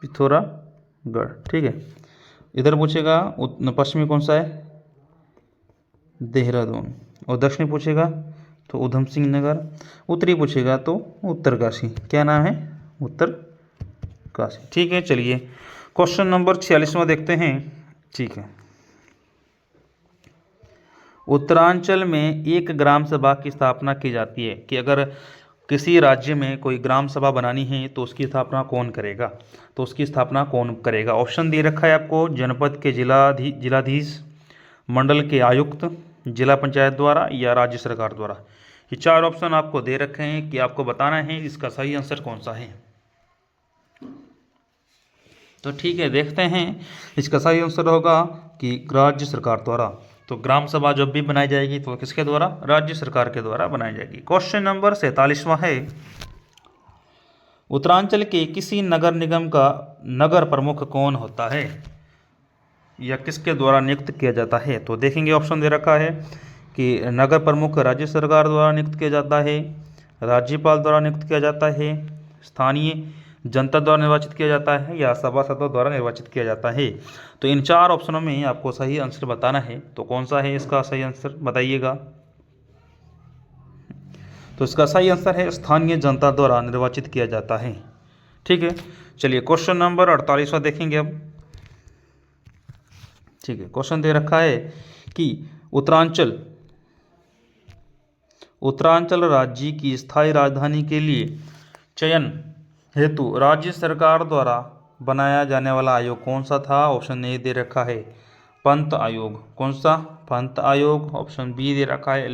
S1: पिथौरागढ़। ठीक है, इधर पूछेगा पश्चिमी कौन सा है, देहरादून। और दक्षिणी पूछेगा तो उधम सिंह नगर। उत्तरी पूछेगा तो उत्तरकाशी। क्या नाम है, उत्तरकाशी। ठीक है, चलिए क्वेश्चन नंबर 46वां देखते हैं। ठीक है, उत्तरांचल में एक ग्राम सभा की स्थापना की जाती है कि अगर किसी राज्य में कोई ग्राम सभा बनानी है तो उसकी स्थापना कौन करेगा, तो उसकी स्थापना कौन करेगा। ऑप्शन दे रखा है आपको, जनपद के जिलाधीश, मंडल के आयुक्त, जिला पंचायत द्वारा या राज्य सरकार द्वारा। ये 4 ऑप्शन आपको दे रखे हैं कि आपको बताना है इसका सही आंसर कौन सा है। तो ठीक है, देखते हैं इसका सही आंसर होगा कि राज्य सरकार द्वारा। तो ग्राम सभा जब भी बनाई जाएगी तो किसके द्वारा, राज्य सरकार के द्वारा बनाई जाएगी। क्वेश्चन नंबर 47वां है, उत्तरांचल के किसी नगर निगम का नगर प्रमुख कौन होता है या किसके द्वारा नियुक्त किया जाता है। तो देखेंगे ऑप्शन दे रखा है कि नगर प्रमुख राज्य सरकार द्वारा नियुक्त किया जाता है, राज्यपाल द्वारा नियुक्त किया जाता है, स्थानीय जनता द्वारा निर्वाचित किया जाता है या सभासदों द्वारा निर्वाचित किया जाता है। तो इन 4 ऑप्शनों में आपको सही आंसर बताना है। तो कौन सा है इसका सही आंसर बताइएगा। तो इसका सही आंसर है स्थानीय जनता द्वारा निर्वाचित किया जाता है। ठीक है, चलिए क्वेश्चन नंबर 48वां देखेंगे अब। ठीक है, क्वेश्चन दे रखा है कि उत्तरांचल राज्य की स्थायी राजधानी के लिए चयन हेतु राज्य सरकार द्वारा बनाया जाने वाला आयोग कौन सा था। ऑप्शन ए दे रखा है पंत आयोग। कौन सा? पंत आयोग। ऑप्शन बी दे रखा है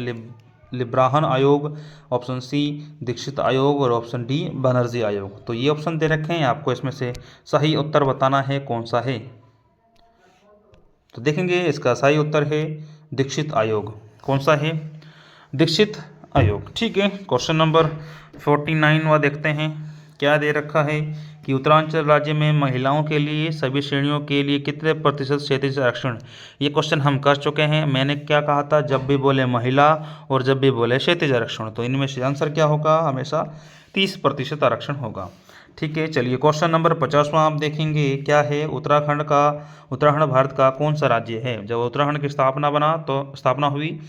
S1: लिब्राहन आयोग, ऑप्शन सी दीक्षित आयोग और ऑप्शन डी बनर्जी आयोग। तो ये ऑप्शन दे रखे हैं, आपको इसमें से सही उत्तर बताना है कौन सा है। तो देखेंगे इसका सही उत्तर है दीक्षित आयोग। कौन सा है? दीक्षित आयोग। ठीक है, क्वेश्चन नंबर 49वां देखते हैं। क्या दे रखा है कि उत्तरांचल राज्य में महिलाओं के लिए सभी श्रेणियों के लिए कितने प्रतिशत क्षैतिज आरक्षण। ये क्वेश्चन हम कर चुके हैं। मैंने क्या कहा था, जब भी बोले महिला और जब भी बोले क्षैतिज आरक्षण, तो इनमें से आंसर क्या होगा? हमेशा 30% आरक्षण होगा। ठीक है, चलिए क्वेश्चन नंबर 50वां आप देखेंगे। क्या है? उत्तराखंड भारत का कौन सा राज्य है? जब उत्तराखंड की स्थापना हुई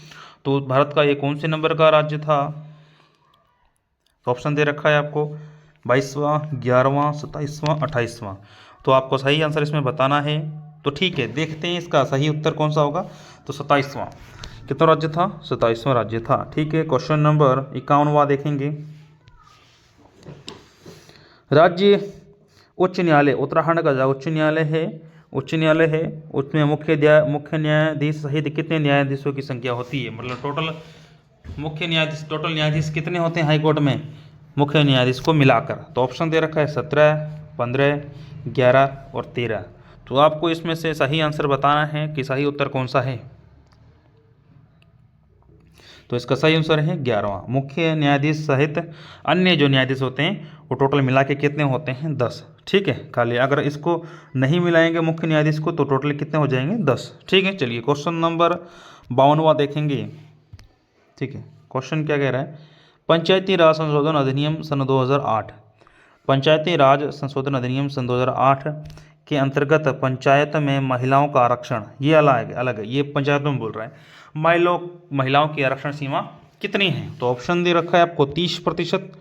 S1: तो भारत का ये कौन से नंबर का राज्य था? तो ऑप्शन दे रखा है आपको 22वां, 11वां, 27वां, 28वां। तो आपको सही आंसर इसमें बताना है। तो ठीक है, देखते हैं इसका सही उत्तर कौन सा होगा। तो 27वां कितना राज्य था? 27वां राज्य था। ठीक है, क्वेश्चन नंबर 51वां देखेंगे। राज्य उच्च न्यायालय, उत्तराखंड का जो उच्च न्यायालय है उसमें मुख्य न्यायाधीश सहित कितने न्यायाधीशों की संख्या होती है? मतलब टोटल न्यायाधीश कितने होते हैं हाई कोर्ट में, मुख्य न्यायाधीश को मिलाकर? तो ऑप्शन दे रखा है 17, 15, 11 और 13। तो आपको इसमें से सही आंसर बताना है कि सही उत्तर कौन सा है। तो इसका सही आंसर है 11वां। मुख्य न्यायाधीश सहित अन्य जो न्यायाधीश होते हैं वो टोटल मिला के कितने होते हैं? 10। ठीक है, खाली अगर इसको नहीं मिलाएंगे मुख्य न्यायाधीश को तो टोटल कितने हो जाएंगे? 10। ठीक है, चलिए क्वेश्चन नंबर 52वां देखेंगे। ठीक है, क्वेश्चन क्या कह रहा है? पंचायती राज संशोधन अधिनियम सन 2008, पंचायती राज संशोधन अधिनियम सन 2008 के अंतर्गत पंचायत में महिलाओं का आरक्षण, ये अलग है, ये पंचायत में बोल रहा है। महिलाओं की आरक्षण सीमा कितनी है? तो ऑप्शन दे रखा है आपको 30%,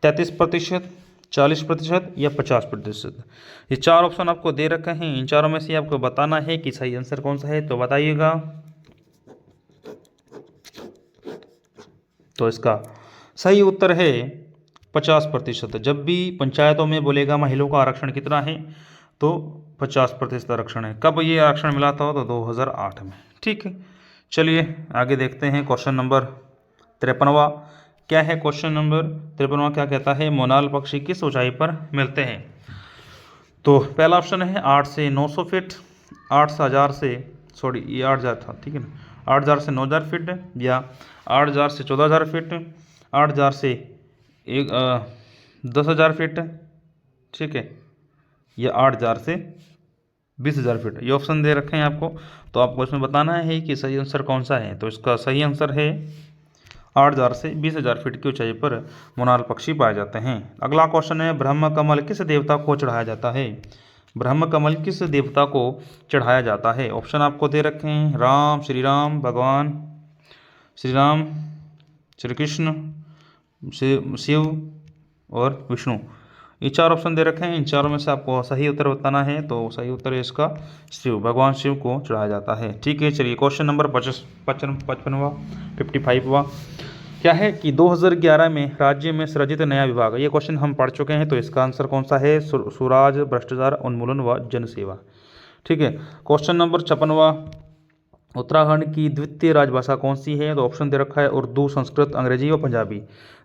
S1: 33%, 40% या 50%। ये 4 ऑप्शन आपको दे रखे हैं। इन चारों में से आपको बताना है कि सही आंसर कौन सा है। तो बताइएगा। तो इसका सही उत्तर है 50%। जब भी पंचायतों में बोलेगा महिलाओं का आरक्षण कितना है तो 50% आरक्षण है। कब ये आरक्षण मिला था? तो 2008 में। ठीक है, चलिए आगे देखते हैं। क्वेश्चन नंबर 53वां क्या है? क्वेश्चन नंबर 53वां क्या कहता है? मोनाल पक्षी किस ऊंचाई पर मिलते हैं? तो पहला ऑप्शन है 8 से 900 फीट, 8,000 से ये 8,000 था, ठीक है ना, 8,000 से 9,000 फीट, या 8,000 से 14,000 फीट, 8,000 से 10,000 फीट, ठीक है, या 8,000 से 20,000 फीट। ये ऑप्शन दे रखे हैं आपको। तो आपको इसमें बताना है कि सही आंसर कौन सा है। तो इसका सही आंसर है 8,000 से 20,000 फीट की ऊंचाई पर मोनाल पक्षी पाए जाते हैं। अगला क्वेश्चन है ब्रह्म कमल किस देवता को चढ़ाया जाता है? ब्रह्म कमल किस देवता को चढ़ाया जाता है? ऑप्शन आपको दे रखे हैं राम, श्री राम, भगवान श्री राम, श्री कृष्ण, शिव और विष्णु। ये 4 ऑप्शन दे रखे हैं। इन चारों में से आपको सही उत्तर बताना है। तो सही उत्तर है इसका शिव, भगवान शिव को चढ़ाया जाता है। ठीक है, चलिए क्वेश्चन नंबर 55वां क्या है कि 2011 में राज्य में सृजित नया विभाग, ये क्वेश्चन हम पढ़ चुके हैं। तो इसका आंसर कौन सा है? सुराज, भ्रष्टाचार, उन्मूलन व जनसेवा। ठीक है, क्वेश्चन नंबर 56वां उत्तराखंड की द्वितीय राजभाषा कौन सी है? तो ऑप्शन दे रखा है उर्दू, संस्कृत, अंग्रेजी और पंजाबी।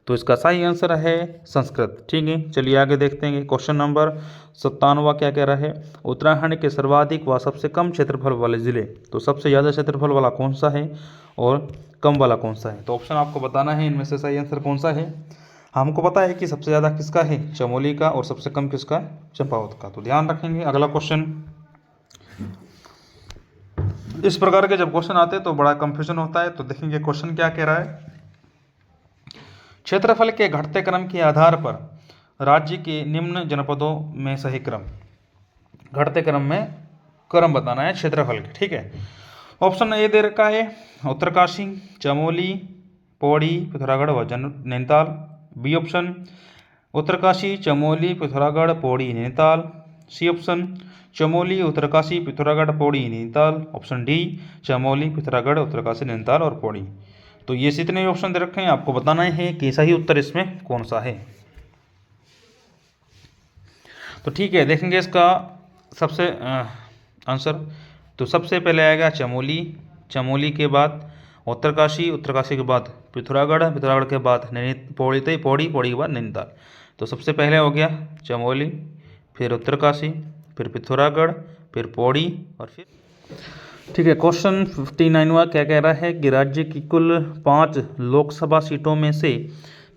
S1: तो इसका सही आंसर है संस्कृत। ठीक है, चलिए आगे देखते हैं। क्वेश्चन नंबर 57वां क्या कह रहा है? उत्तराखंड के सर्वाधिक व सबसे कम क्षेत्रफल वाले जिले, तो सबसे ज़्यादा क्षेत्रफल वाला कौन सा है और कम वाला कौन सा है? तो ऑप्शन आपको बताना है इनमें से सही आंसर कौन सा है। हमको पता है कि सबसे ज़्यादा किसका है, चमोली का, और सबसे कम किसका, चंपावत का। तो ध्यान रखेंगे। अगला क्वेश्चन इस प्रकार के जब क्वेश्चन आते हैं तो बड़ा कंफ्यूजन होता है। तो देखेंगे क्वेश्चन क्या कह रहा है। क्षेत्रफल के घटते क्रम के आधार पर राज्य के निम्न जनपदों में सही क्रम, घटते क्रम में क्रम बताना है क्षेत्रफल के, ठीक है। ऑप्शन ए दे रखा है उत्तरकाशी, चमोली, पौड़ी, पिथौरागढ़ व Nainital. B option Uttarkashi, Chamoli, Pithoragarh, Pauri, Nainital. C option Chamoli, Uttarkashi, Pithoragarh, Pauri, Nainital. Option D Chamoli, Pithoragarh, Uttarkashi, Nainital और पौड़ी। तो ये जितने भी ऑप्शन दे रखे हैं आपको बताना है कि सही उत्तर इसमें कौन सा है। तो ठीक है, देखेंगे इसका सबसे आंसर। तो सबसे पहले आएगा चमोली, चमोली के बाद उत्तरकाशी, उत्तरकाशी के बाद पिथौरागढ़, पिथौरागढ़ के बाद पौड़ी, पौड़ी, पौड़ी के बाद नैनीताल। तो सबसे पहले हो गया चमोली, फिर उत्तरकाशी, फिर पिथौरागढ़, फिर पौड़ी और फिर, ठीक है। क्वेश्चन 59वां क्या कह रहा है कि राज्य की कुल 5 लोकसभा सीटों में से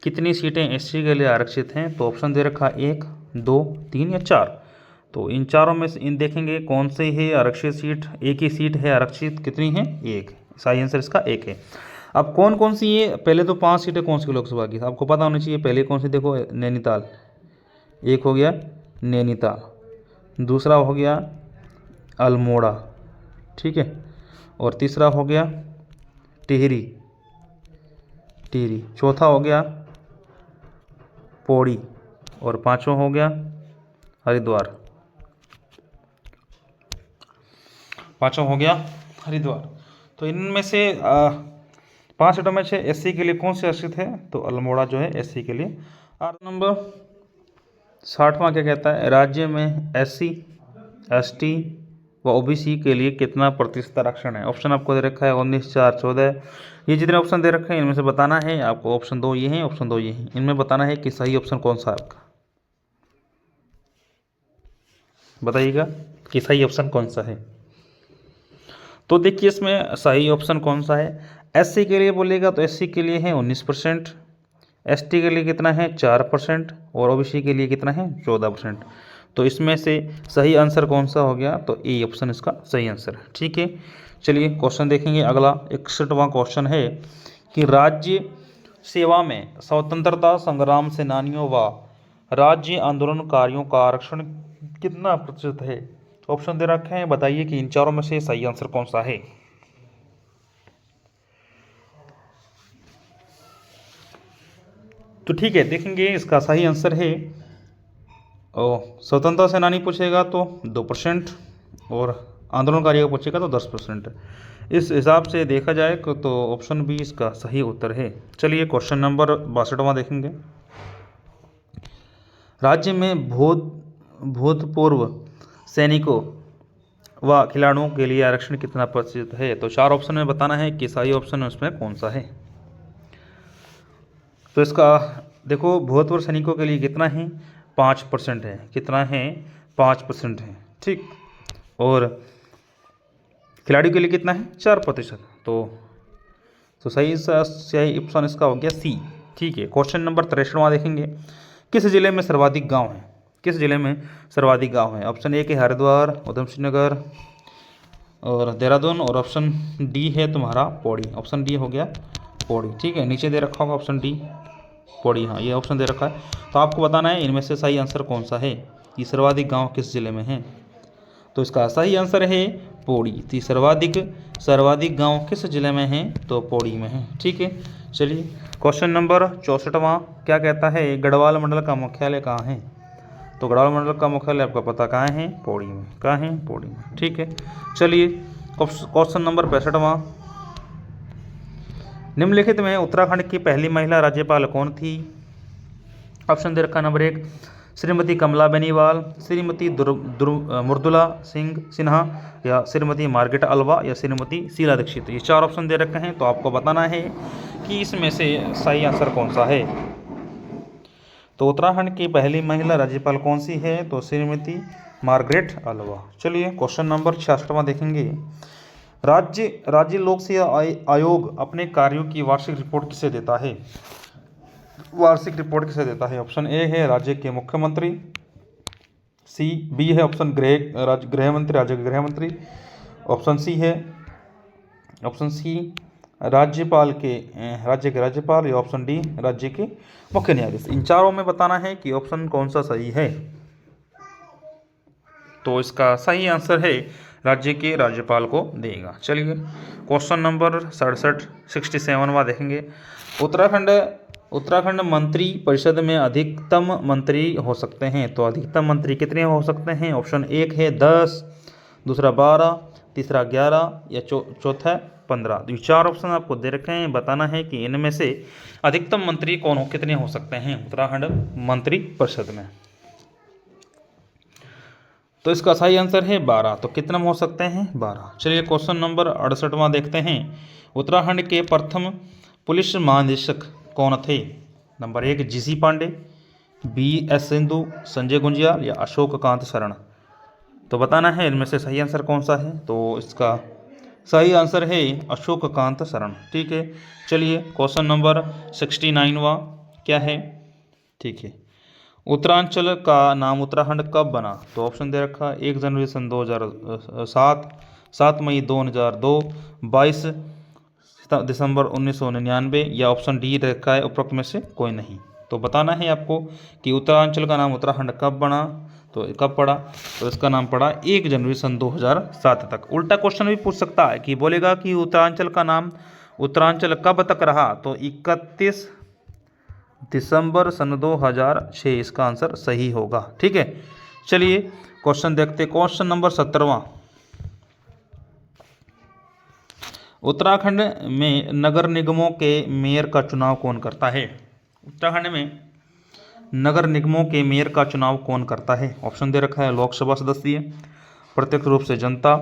S1: कितनी सीटें एससी के लिए आरक्षित हैं। तो ऑप्शन दे रखा 1, 2, 3 या 4। तो इन चारों में से इन देखेंगे कौन से है आरक्षित सीट। एक ही सीट है आरक्षित, कितनी है, 1। सही आंसर इसका 1 है। अब कौन कौन सी है, पहले तो 5 सीटें कौन सी लोकसभा की आपको पता होनी चाहिए। पहले कौन सी देखो, नैनीताल, एक हो गया नैनीताल, दूसरा हो गया अल्मोड़ा, ठीक है, और तीसरा हो गया टिहरी, टिहरी, चौथा हो गया पौड़ी और पांचवा हो गया हरिद्वार, पांचवा हो गया हरिद्वार। तो इनमें से 5 सीटों में से एससी के लिए कौन से आरक्षित है। तो अल्मोड़ा जो है एससी के लिए। 8 नंबर 60वां क्या कहता है, राज्य में एससी, एसटी व ओबीसी के लिए कितना प्रतिशत आरक्षण है। ऑप्शन आपको दे रखा है 19, 4, 14। ये जितने ऑप्शन दे रखे हैं इनमें से बताना है आपको। ऑप्शन 2 ये हैं, ऑप्शन 2 ये हैं, इनमें बताना है कि सही ऑप्शन कौन सा है आपका। बताइएगा कि सही ऑप्शन कौन सा है। तो देखिए इसमें सही ऑप्शन कौन सा है। एससी के लिए बोलेगा तो एससी के लिए है 19%, एसटी के लिए कितना है 4% और ओबीसी के लिए कितना है 14%। तो इसमें से सही आंसर कौन सा हो गया। तो ए ऑप्शन इसका सही आंसर है, ठीक है। चलिए क्वेश्चन देखेंगे अगला। 61वां क्वेश्चन है कि राज्य सेवा में स्वतंत्रता संग्राम सेनानियों व राज्य आंदोलनकारियों का आरक्षण कितना प्रतिशत है। ऑप्शन दे रखे हैं, बताइए कि इन चारों में से सही आंसर कौन सा है। तो ठीक है, देखेंगे इसका सही आंसर है, स्वतंत्रता सेनानी पूछेगा तो 2% और आंदोलनकारियों का पूछेगा तो 10%। इस हिसाब से देखा जाए तो ऑप्शन बी इसका सही उत्तर है। चलिए क्वेश्चन नंबर 62वां देखेंगे। राज्य में भूतपूर्व सैनिकों व खिलाड़ियों के लिए आरक्षण कितना प्रतिशत है। तो 4 ऑप्शन में बताना है कि सही ऑप्शन उसमें कौन सा है। तो इसका देखो, भूतपूर्व सैनिकों के लिए कितना है 5% है, कितना है 5% है, ठीक। और खिलाड़ियों के लिए कितना है 4%। तो सही ऑप्शन इसका हो गया सी, ठीक है। क्वेश्चन नंबर 63वां देखेंगे। किस जिले में सर्वाधिक गांव हैं, किस जिले में सर्वाधिक गांव हैं। ऑप्शन ए के हरिद्वार, उधमसिंह नगर और देहरादून और ऑप्शन डी है तुम्हारा पौड़ी। ऑप्शन डी हो गया पौड़ी, ठीक है। नीचे दे रखा होगा ऑप्शन डी पौड़ी, हाँ ये ऑप्शन दे रखा है। तो आपको बताना है इनमें से सही आंसर कौन सा है कि सर्वाधिक गांव किस जिले में है। तो इसका सही आंसर है पौड़ी। तो सर्वाधिक गांव किस जिले में है, तो पौड़ी में है, ठीक है। चलिए क्वेश्चन नंबर 64वां क्या कहता है, गढ़वाल मंडल का मुख्यालय कहाँ है। तो गढ़वाल मंडल का मुख्यालय आपका पता कहाँ है, पौड़ी में, कहाँ है, पौड़ी में, ठीक है। चलिए क्वेश्चन नंबर 65वां, निम्नलिखित में उत्तराखंड की पहली महिला राज्यपाल कौन थी। ऑप्शन दे रखा नंबर 1 श्रीमती कमला बेनीवाल, श्रीमती मुर्दुला सिन्हा या श्रीमती मार्गरेट अल्वा या श्रीमती शीला दीक्षित। ये 4 ऑप्शन दे रखे हैं। तो आपको बताना है कि इसमें से सही आंसर कौन सा है। तो उत्तराखंड की पहली महिला राज्यपाल कौन सी है, तो श्रीमती मार्गरेट अल्वा। चलिए क्वेश्चन नंबर 66वां देखेंगे। राज्य लोक सेवा आयोग अपने कार्यों की वार्षिक रिपोर्ट किसे देता है। वार्षिक रिपोर्ट किसे देता है। ऑप्शन ए है राज्य के मुख्यमंत्री, बी है ऑप्शन गृह मंत्री, राज्य के गृह मंत्री। ऑप्शन सी है ऑप्शन सी राज्यपाल के राज्य के राज्यपाल, या ऑप्शन डी राज्य के मुख्य न्यायाधीश। इन चारों में बताना है कि ऑप्शन कौन सा सही है। तो इसका सही आंसर है राज्य के राज्यपाल को देगा। चलिए क्वेश्चन नंबर 67 देखेंगे। उत्तराखंड मंत्री परिषद में अधिकतम मंत्री हो सकते हैं। तो अधिकतम मंत्री कितने हो सकते हैं? ऑप्शन एक है 10, दूसरा 12, तीसरा 11 या चौथा 15। तो ये चार ऑप्शन आपको दे रखे हैं। बताना है कि इनमें से अधिकतम मंत्री कितने हो सकते हैं उत्तराखंड मंत्री परिषद में। तो इसका सही आंसर है 12। तो कितने हो सकते हैं? 12। चलिए क्वेश्चन नंबर 68 देखते हैं। उत्तराखंड के प्रथम पुलिस महानिदेशक कौन थे? Number 1 GC Pande, BS Sindhu, Sanjay Gunjiyal या अशोक कांत शरण। तो बताना है इनमें से सही आंसर कौन सा है। तो इसका सही आंसर है अशोक कांत शरण। ठीक है। चलिए क्वेश्चन नंबर 69 क्या है? ठीक है। उत्तरांचल का नाम उत्तराखंड कब बना? तो ऑप्शन दे रखा 1 जनवरी सन 2007, 7 मई 2002, 22 दिसंबर 1999 या ऑप्शन डी रखा है उपरोक्त में से कोई नहीं। तो बताना है आपको कि उत्तरांचल का नाम उत्तराखंड कब बना, तो कब पड़ा? तो इसका नाम पड़ा 1 जनवरी सन 2007 तक। उल्टा क्वेश्चन भी पूछ सकता है कि बोलेगा कि उत्तरांचल का नाम उत्तरांचल कब तक रहा? तो 31 दिसंबर सन 2006 इसका आंसर सही होगा। ठीक है। चलिए क्वेश्चन देखते। Question number 17। उत्तराखंड में नगर निगमों के मेयर का चुनाव कौन करता है? उत्तराखंड में नगर निगमों के मेयर का चुनाव कौन करता है? ऑप्शन दे रखा है लोकसभा सदस्य, प्रत्यक्ष रूप से जनता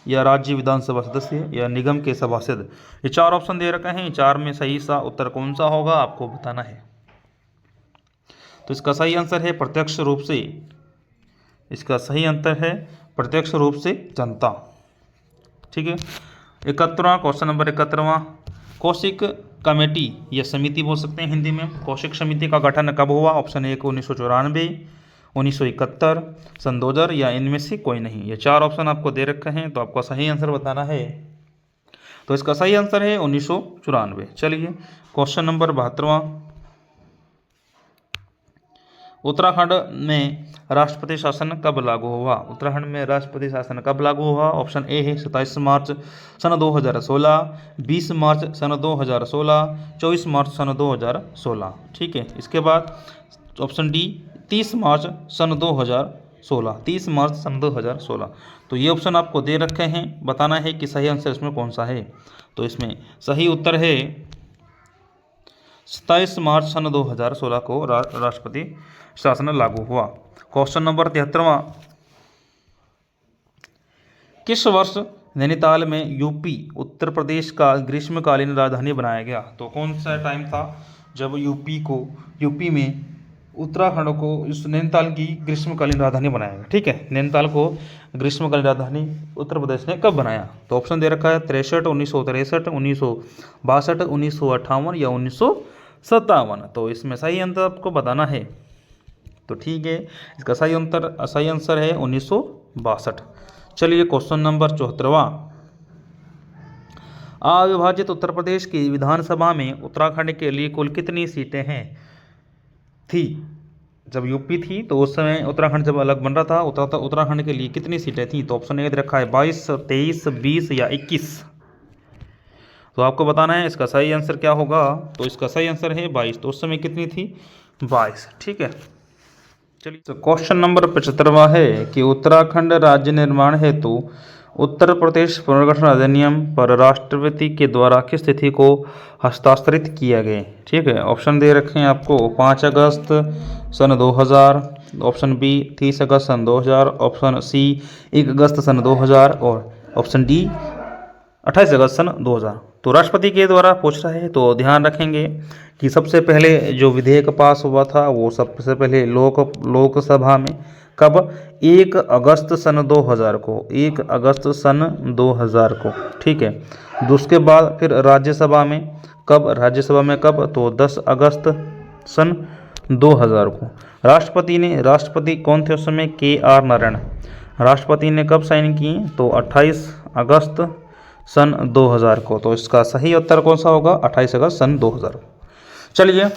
S1: या राज्य विधानसभा सदस्य या निगम के सभासद। ये चार ऑप्शन दे रखे हैं। चार में सही सा उत्तर कौन सा होगा आपको बताना है। तो इसका सही आंसर है प्रत्यक्ष रूप से। इसका सही आंसर है प्रत्यक्ष रूप से जनता। ठीक है। 71वां क्वेश्चन नंबर 71वां। कौशिक कमेटी या समिति बोल सकते हैं हिंदी में। कौशिक समिति का गठन कब हुआ? ऑप्शन 1 1994, 1971, सन 2000 या इनमें से कोई नहीं। ये चार ऑप्शन आपको दे रखे हैं। तो आपको सही आंसर बताना है। तो इसका सही आंसर है 1994। चलिए क्वेश्चन नंबर 72वां। उत्तराखंड में राष्ट्रपति शासन कब लागू हुआ? उत्तराखंड में राष्ट्रपति शासन कब लागू हुआ? ऑप्शन ए है 27 मार्च सन 2016, 20 मार्च सन 2016, 24 मार्च सन 2016। ठीक है। इसके बाद ऑप्शन डी 30 मार्च सन 2016, 30 मार्च सन 2016। तो ये ऑप्शन आपको दे रखे हैं। बताना है कि सही आंसर इसमें कौन सा है। तो इसमें सही उत्तर है 27 मार्च सन 2016 को राष्ट्रपति शासन लागू हुआ। क्वेश्चन नंबर 73वां। किस वर्ष नैनीताल में यूपी उत्तर प्रदेश का ग्रीष्मकालीन राजधानी बनाया गया? तो कौन सा टाइम था जब यूपी में उत्तराखंड को इस नैनीताल की ग्रीष्मकालीन राजधानी बनाया गया? ठीक है। नैनीताल को ग्रीष्मकालीन राजधानी उत्तर प्रदेश ने कब बनाया? तो ऑप्शन दे रखा है 63, 1963, 1962, 1958 या 1957। तो इसमें सही आंसर आपको बताना है। तो ठीक है। इसका सही आंसर है 1962। चलिए क्वेश्चन नंबर 74वां। अविभाजित उत्तर प्रदेश की विधानसभा में उत्तराखंड के लिए कुल कितनी सीटें थी? जब यूपी थी तो उस समय उत्तराखंड जब अलग बन रहा था, उत्तराखंड के लिए कितनी सीटें थी? तो ऑप्शन ए रखा है 22, 23, 20 या 21। तो आपको बताना है इसका सही आंसर क्या होगा। तो इसका सही आंसर है 22। तो उस समय कितनी थी? 22। ठीक है। चलिए तो क्वेश्चन नंबर 75वां है कि उत्तराखंड राज्य निर्माण हेतु उत्तर प्रदेश पुनर्गठन अधिनियम पर राष्ट्रपति के द्वारा किस तिथि को हस्ताक्षरित किया गया? ठीक है। ऑप्शन दे रखे हैं आपको 5 अगस्त सन 2000, ऑप्शन बी 30 अगस्त सन 2000, ऑप्शन सी 1 अगस्त सन 2000 और ऑप्शन डी 28 अगस्त सन 2000। तो राष्ट्रपति के द्वारा पूछ रहा है तो ध्यान रखेंगे कि सबसे पहले जो विधेयक पास हुआ था वो सबसे पहले लोकसभा में कब? 1 अगस्त सन 2000 को, 1 अगस्त सन 2000 को। ठीक है। उसके बाद फिर राज्यसभा में कब? तो 10 अगस्त सन 2000 को। राष्ट्रपति कौन थे उस समय? KR नारायण। राष्ट्रपति ने कब साइन किए? तो 28 अगस्त सन 2000 को। तो इसका सही उत्तर कौन सा होगा? 28 अगस्त सन 2000। चलिए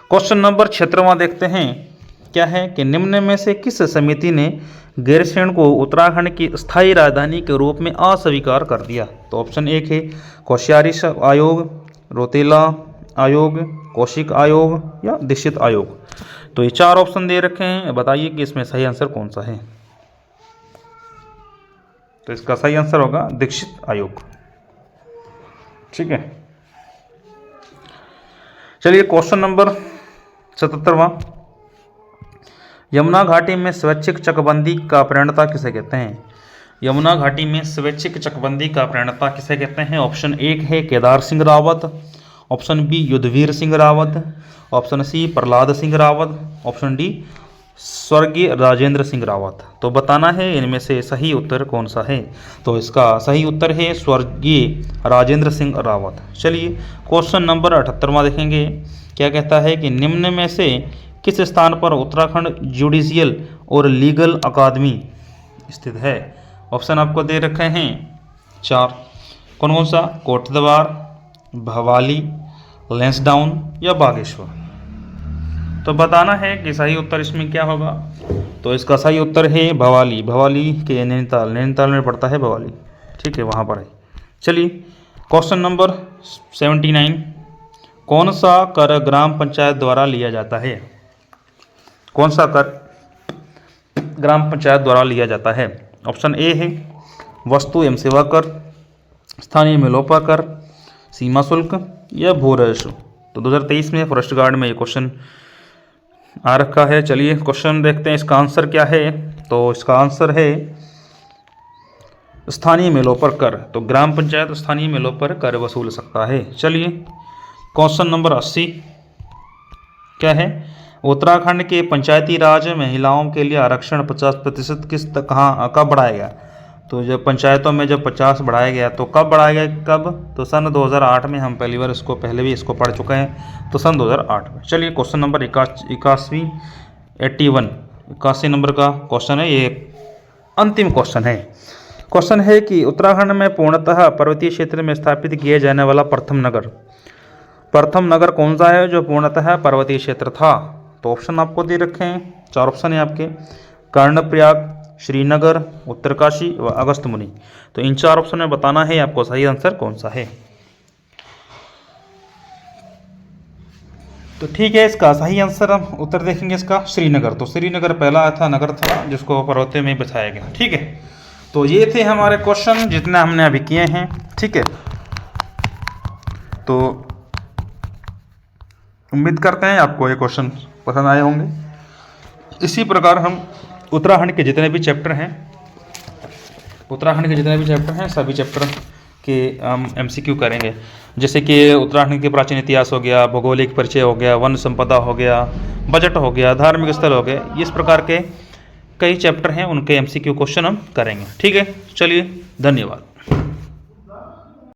S1: क्वेश्चन नंबर 76वां देखते हैं। क्या है कि निम्न में से किस समिति ने गैरसैंण को उत्तराखंड की स्थायी राजधानी के रूप में अस्वीकार कर दिया? तो ऑप्शन एक है कोश्यारी आयोग, रौतेला आयोग, कौशिक आयोग या दीक्षित आयोग। तो ये 4 ऑप्शन दे रखे हैं, बताइए कि इसमें सही आंसर कौन सा है। तो इसका सही आंसर होगा दीक्षित आयोग। ठीक है, चलिए क्वेश्चन नंबर 77वां। यमुना घाटी में स्वैच्छिक चकबंदी का प्रणेता किसे कहते हैं? यमुना घाटी में स्वैच्छिक चकबंदी का प्रणेता किसे कहते हैं? ऑप्शन एक है Kedar Singh Rawat, option B Yudhveer Singh Rawat, option C Prahlad Singh Rawat, option D स्वर्गीय राजेंद्र सिंह रावत। तो बताना है इनमें से सही उत्तर कौन सा है। तो इसका सही उत्तर है स्वर्गीय राजेंद्र सिंह रावत। चलिए क्वेश्चन नंबर 78वां देखेंगे। क्या कहता है कि निम्न में से किस स्थान पर उत्तराखंड जुडिशियल और लीगल अकादमी स्थित है? ऑप्शन आपको दे रखे हैं 4, कौन कौन सा? कोटद्वार, भवाली, लैंसडाउन या बागेश्वर। तो बताना है कि सही उत्तर इसमें क्या होगा। तो इसका सही उत्तर है भवाली। भवाली के नैनीताल में पड़ता है भवाली। ठीक है, वहाँ पर है। चलिए क्वेश्चन नंबर 79। कौन सा कर ग्राम पंचायत द्वारा लिया जाता है? कौन सा कर ग्राम पंचायत द्वारा लिया जाता है? ऑप्शन ए है वस्तु एवं सेवा कर, स्थानीय मिलोपा कर, सीमा शुल्क या भू राजस्व। तो 2023 में फॉरेस्ट गार्ड में ये क्वेश्चन आ रखा है। चलिए क्वेश्चन देखते हैं, इसका आंसर क्या है। तो इसका आंसर है स्थानीय मेलों पर कर। तो ग्राम पंचायत स्थानीय मेलों पर कर वसूल सकता है। चलिए क्वेश्चन नंबर 80। क्या है? उत्तराखंड के पंचायती राज महिलाओं के लिए आरक्षण 50% कब बढ़ाया गया? तो जब पंचायतों में जब 50 बढ़ाया गया तो कब बढ़ाया गया? कब? तो सन 2008 में। हम पहली बार इसको पहले भी इसको पढ़ चुके हैं, तो सन 2008 में। चलिए क्वेश्चन नंबर 81 नंबर का क्वेश्चन है, ये अंतिम क्वेश्चन है। क्वेश्चन है कि उत्तराखंड में पूर्णतः पर्वतीय क्षेत्र में स्थापित किए जाने वाला प्रथम नगर कौन सा है जो पूर्णतः पर्वतीय क्षेत्र था? तो ऑप्शन आपको दे रखे हैं, 4 ऑप्शन है आपके। कर्णप्रयाग, श्रीनगर, उत्तरकाशी व अगस्त्यमुनि। तो इन 4 ऑप्शन में बताना है आपको सही आंसर कौन सा है। तो ठीक है, इसका सही आंसर हम उत्तर देखेंगे इसका श्रीनगर। तो श्रीनगर पहला नगर था जिसको पर्वतों में बसाया गया। ठीक है, तो ये थे हमारे क्वेश्चन जितने हमने अभी किए हैं। ठीक है, तो उम्मीद करते हैं आपको ये क्वेश्चन पसंद आए होंगे। इसी प्रकार हम उत्तराखंड के जितने भी चैप्टर हैं सभी चैप्टर के हम MCQ करेंगे। जैसे कि उत्तराखंड के प्राचीन इतिहास हो गया, भौगोलिक परिचय हो गया, वन संपदा हो गया, बजट हो गया, धार्मिक स्थल हो गए, इस प्रकार के कई चैप्टर हैं, उनके MCQ क्वेश्चन हम करेंगे। ठीक है, चलिए धन्यवाद।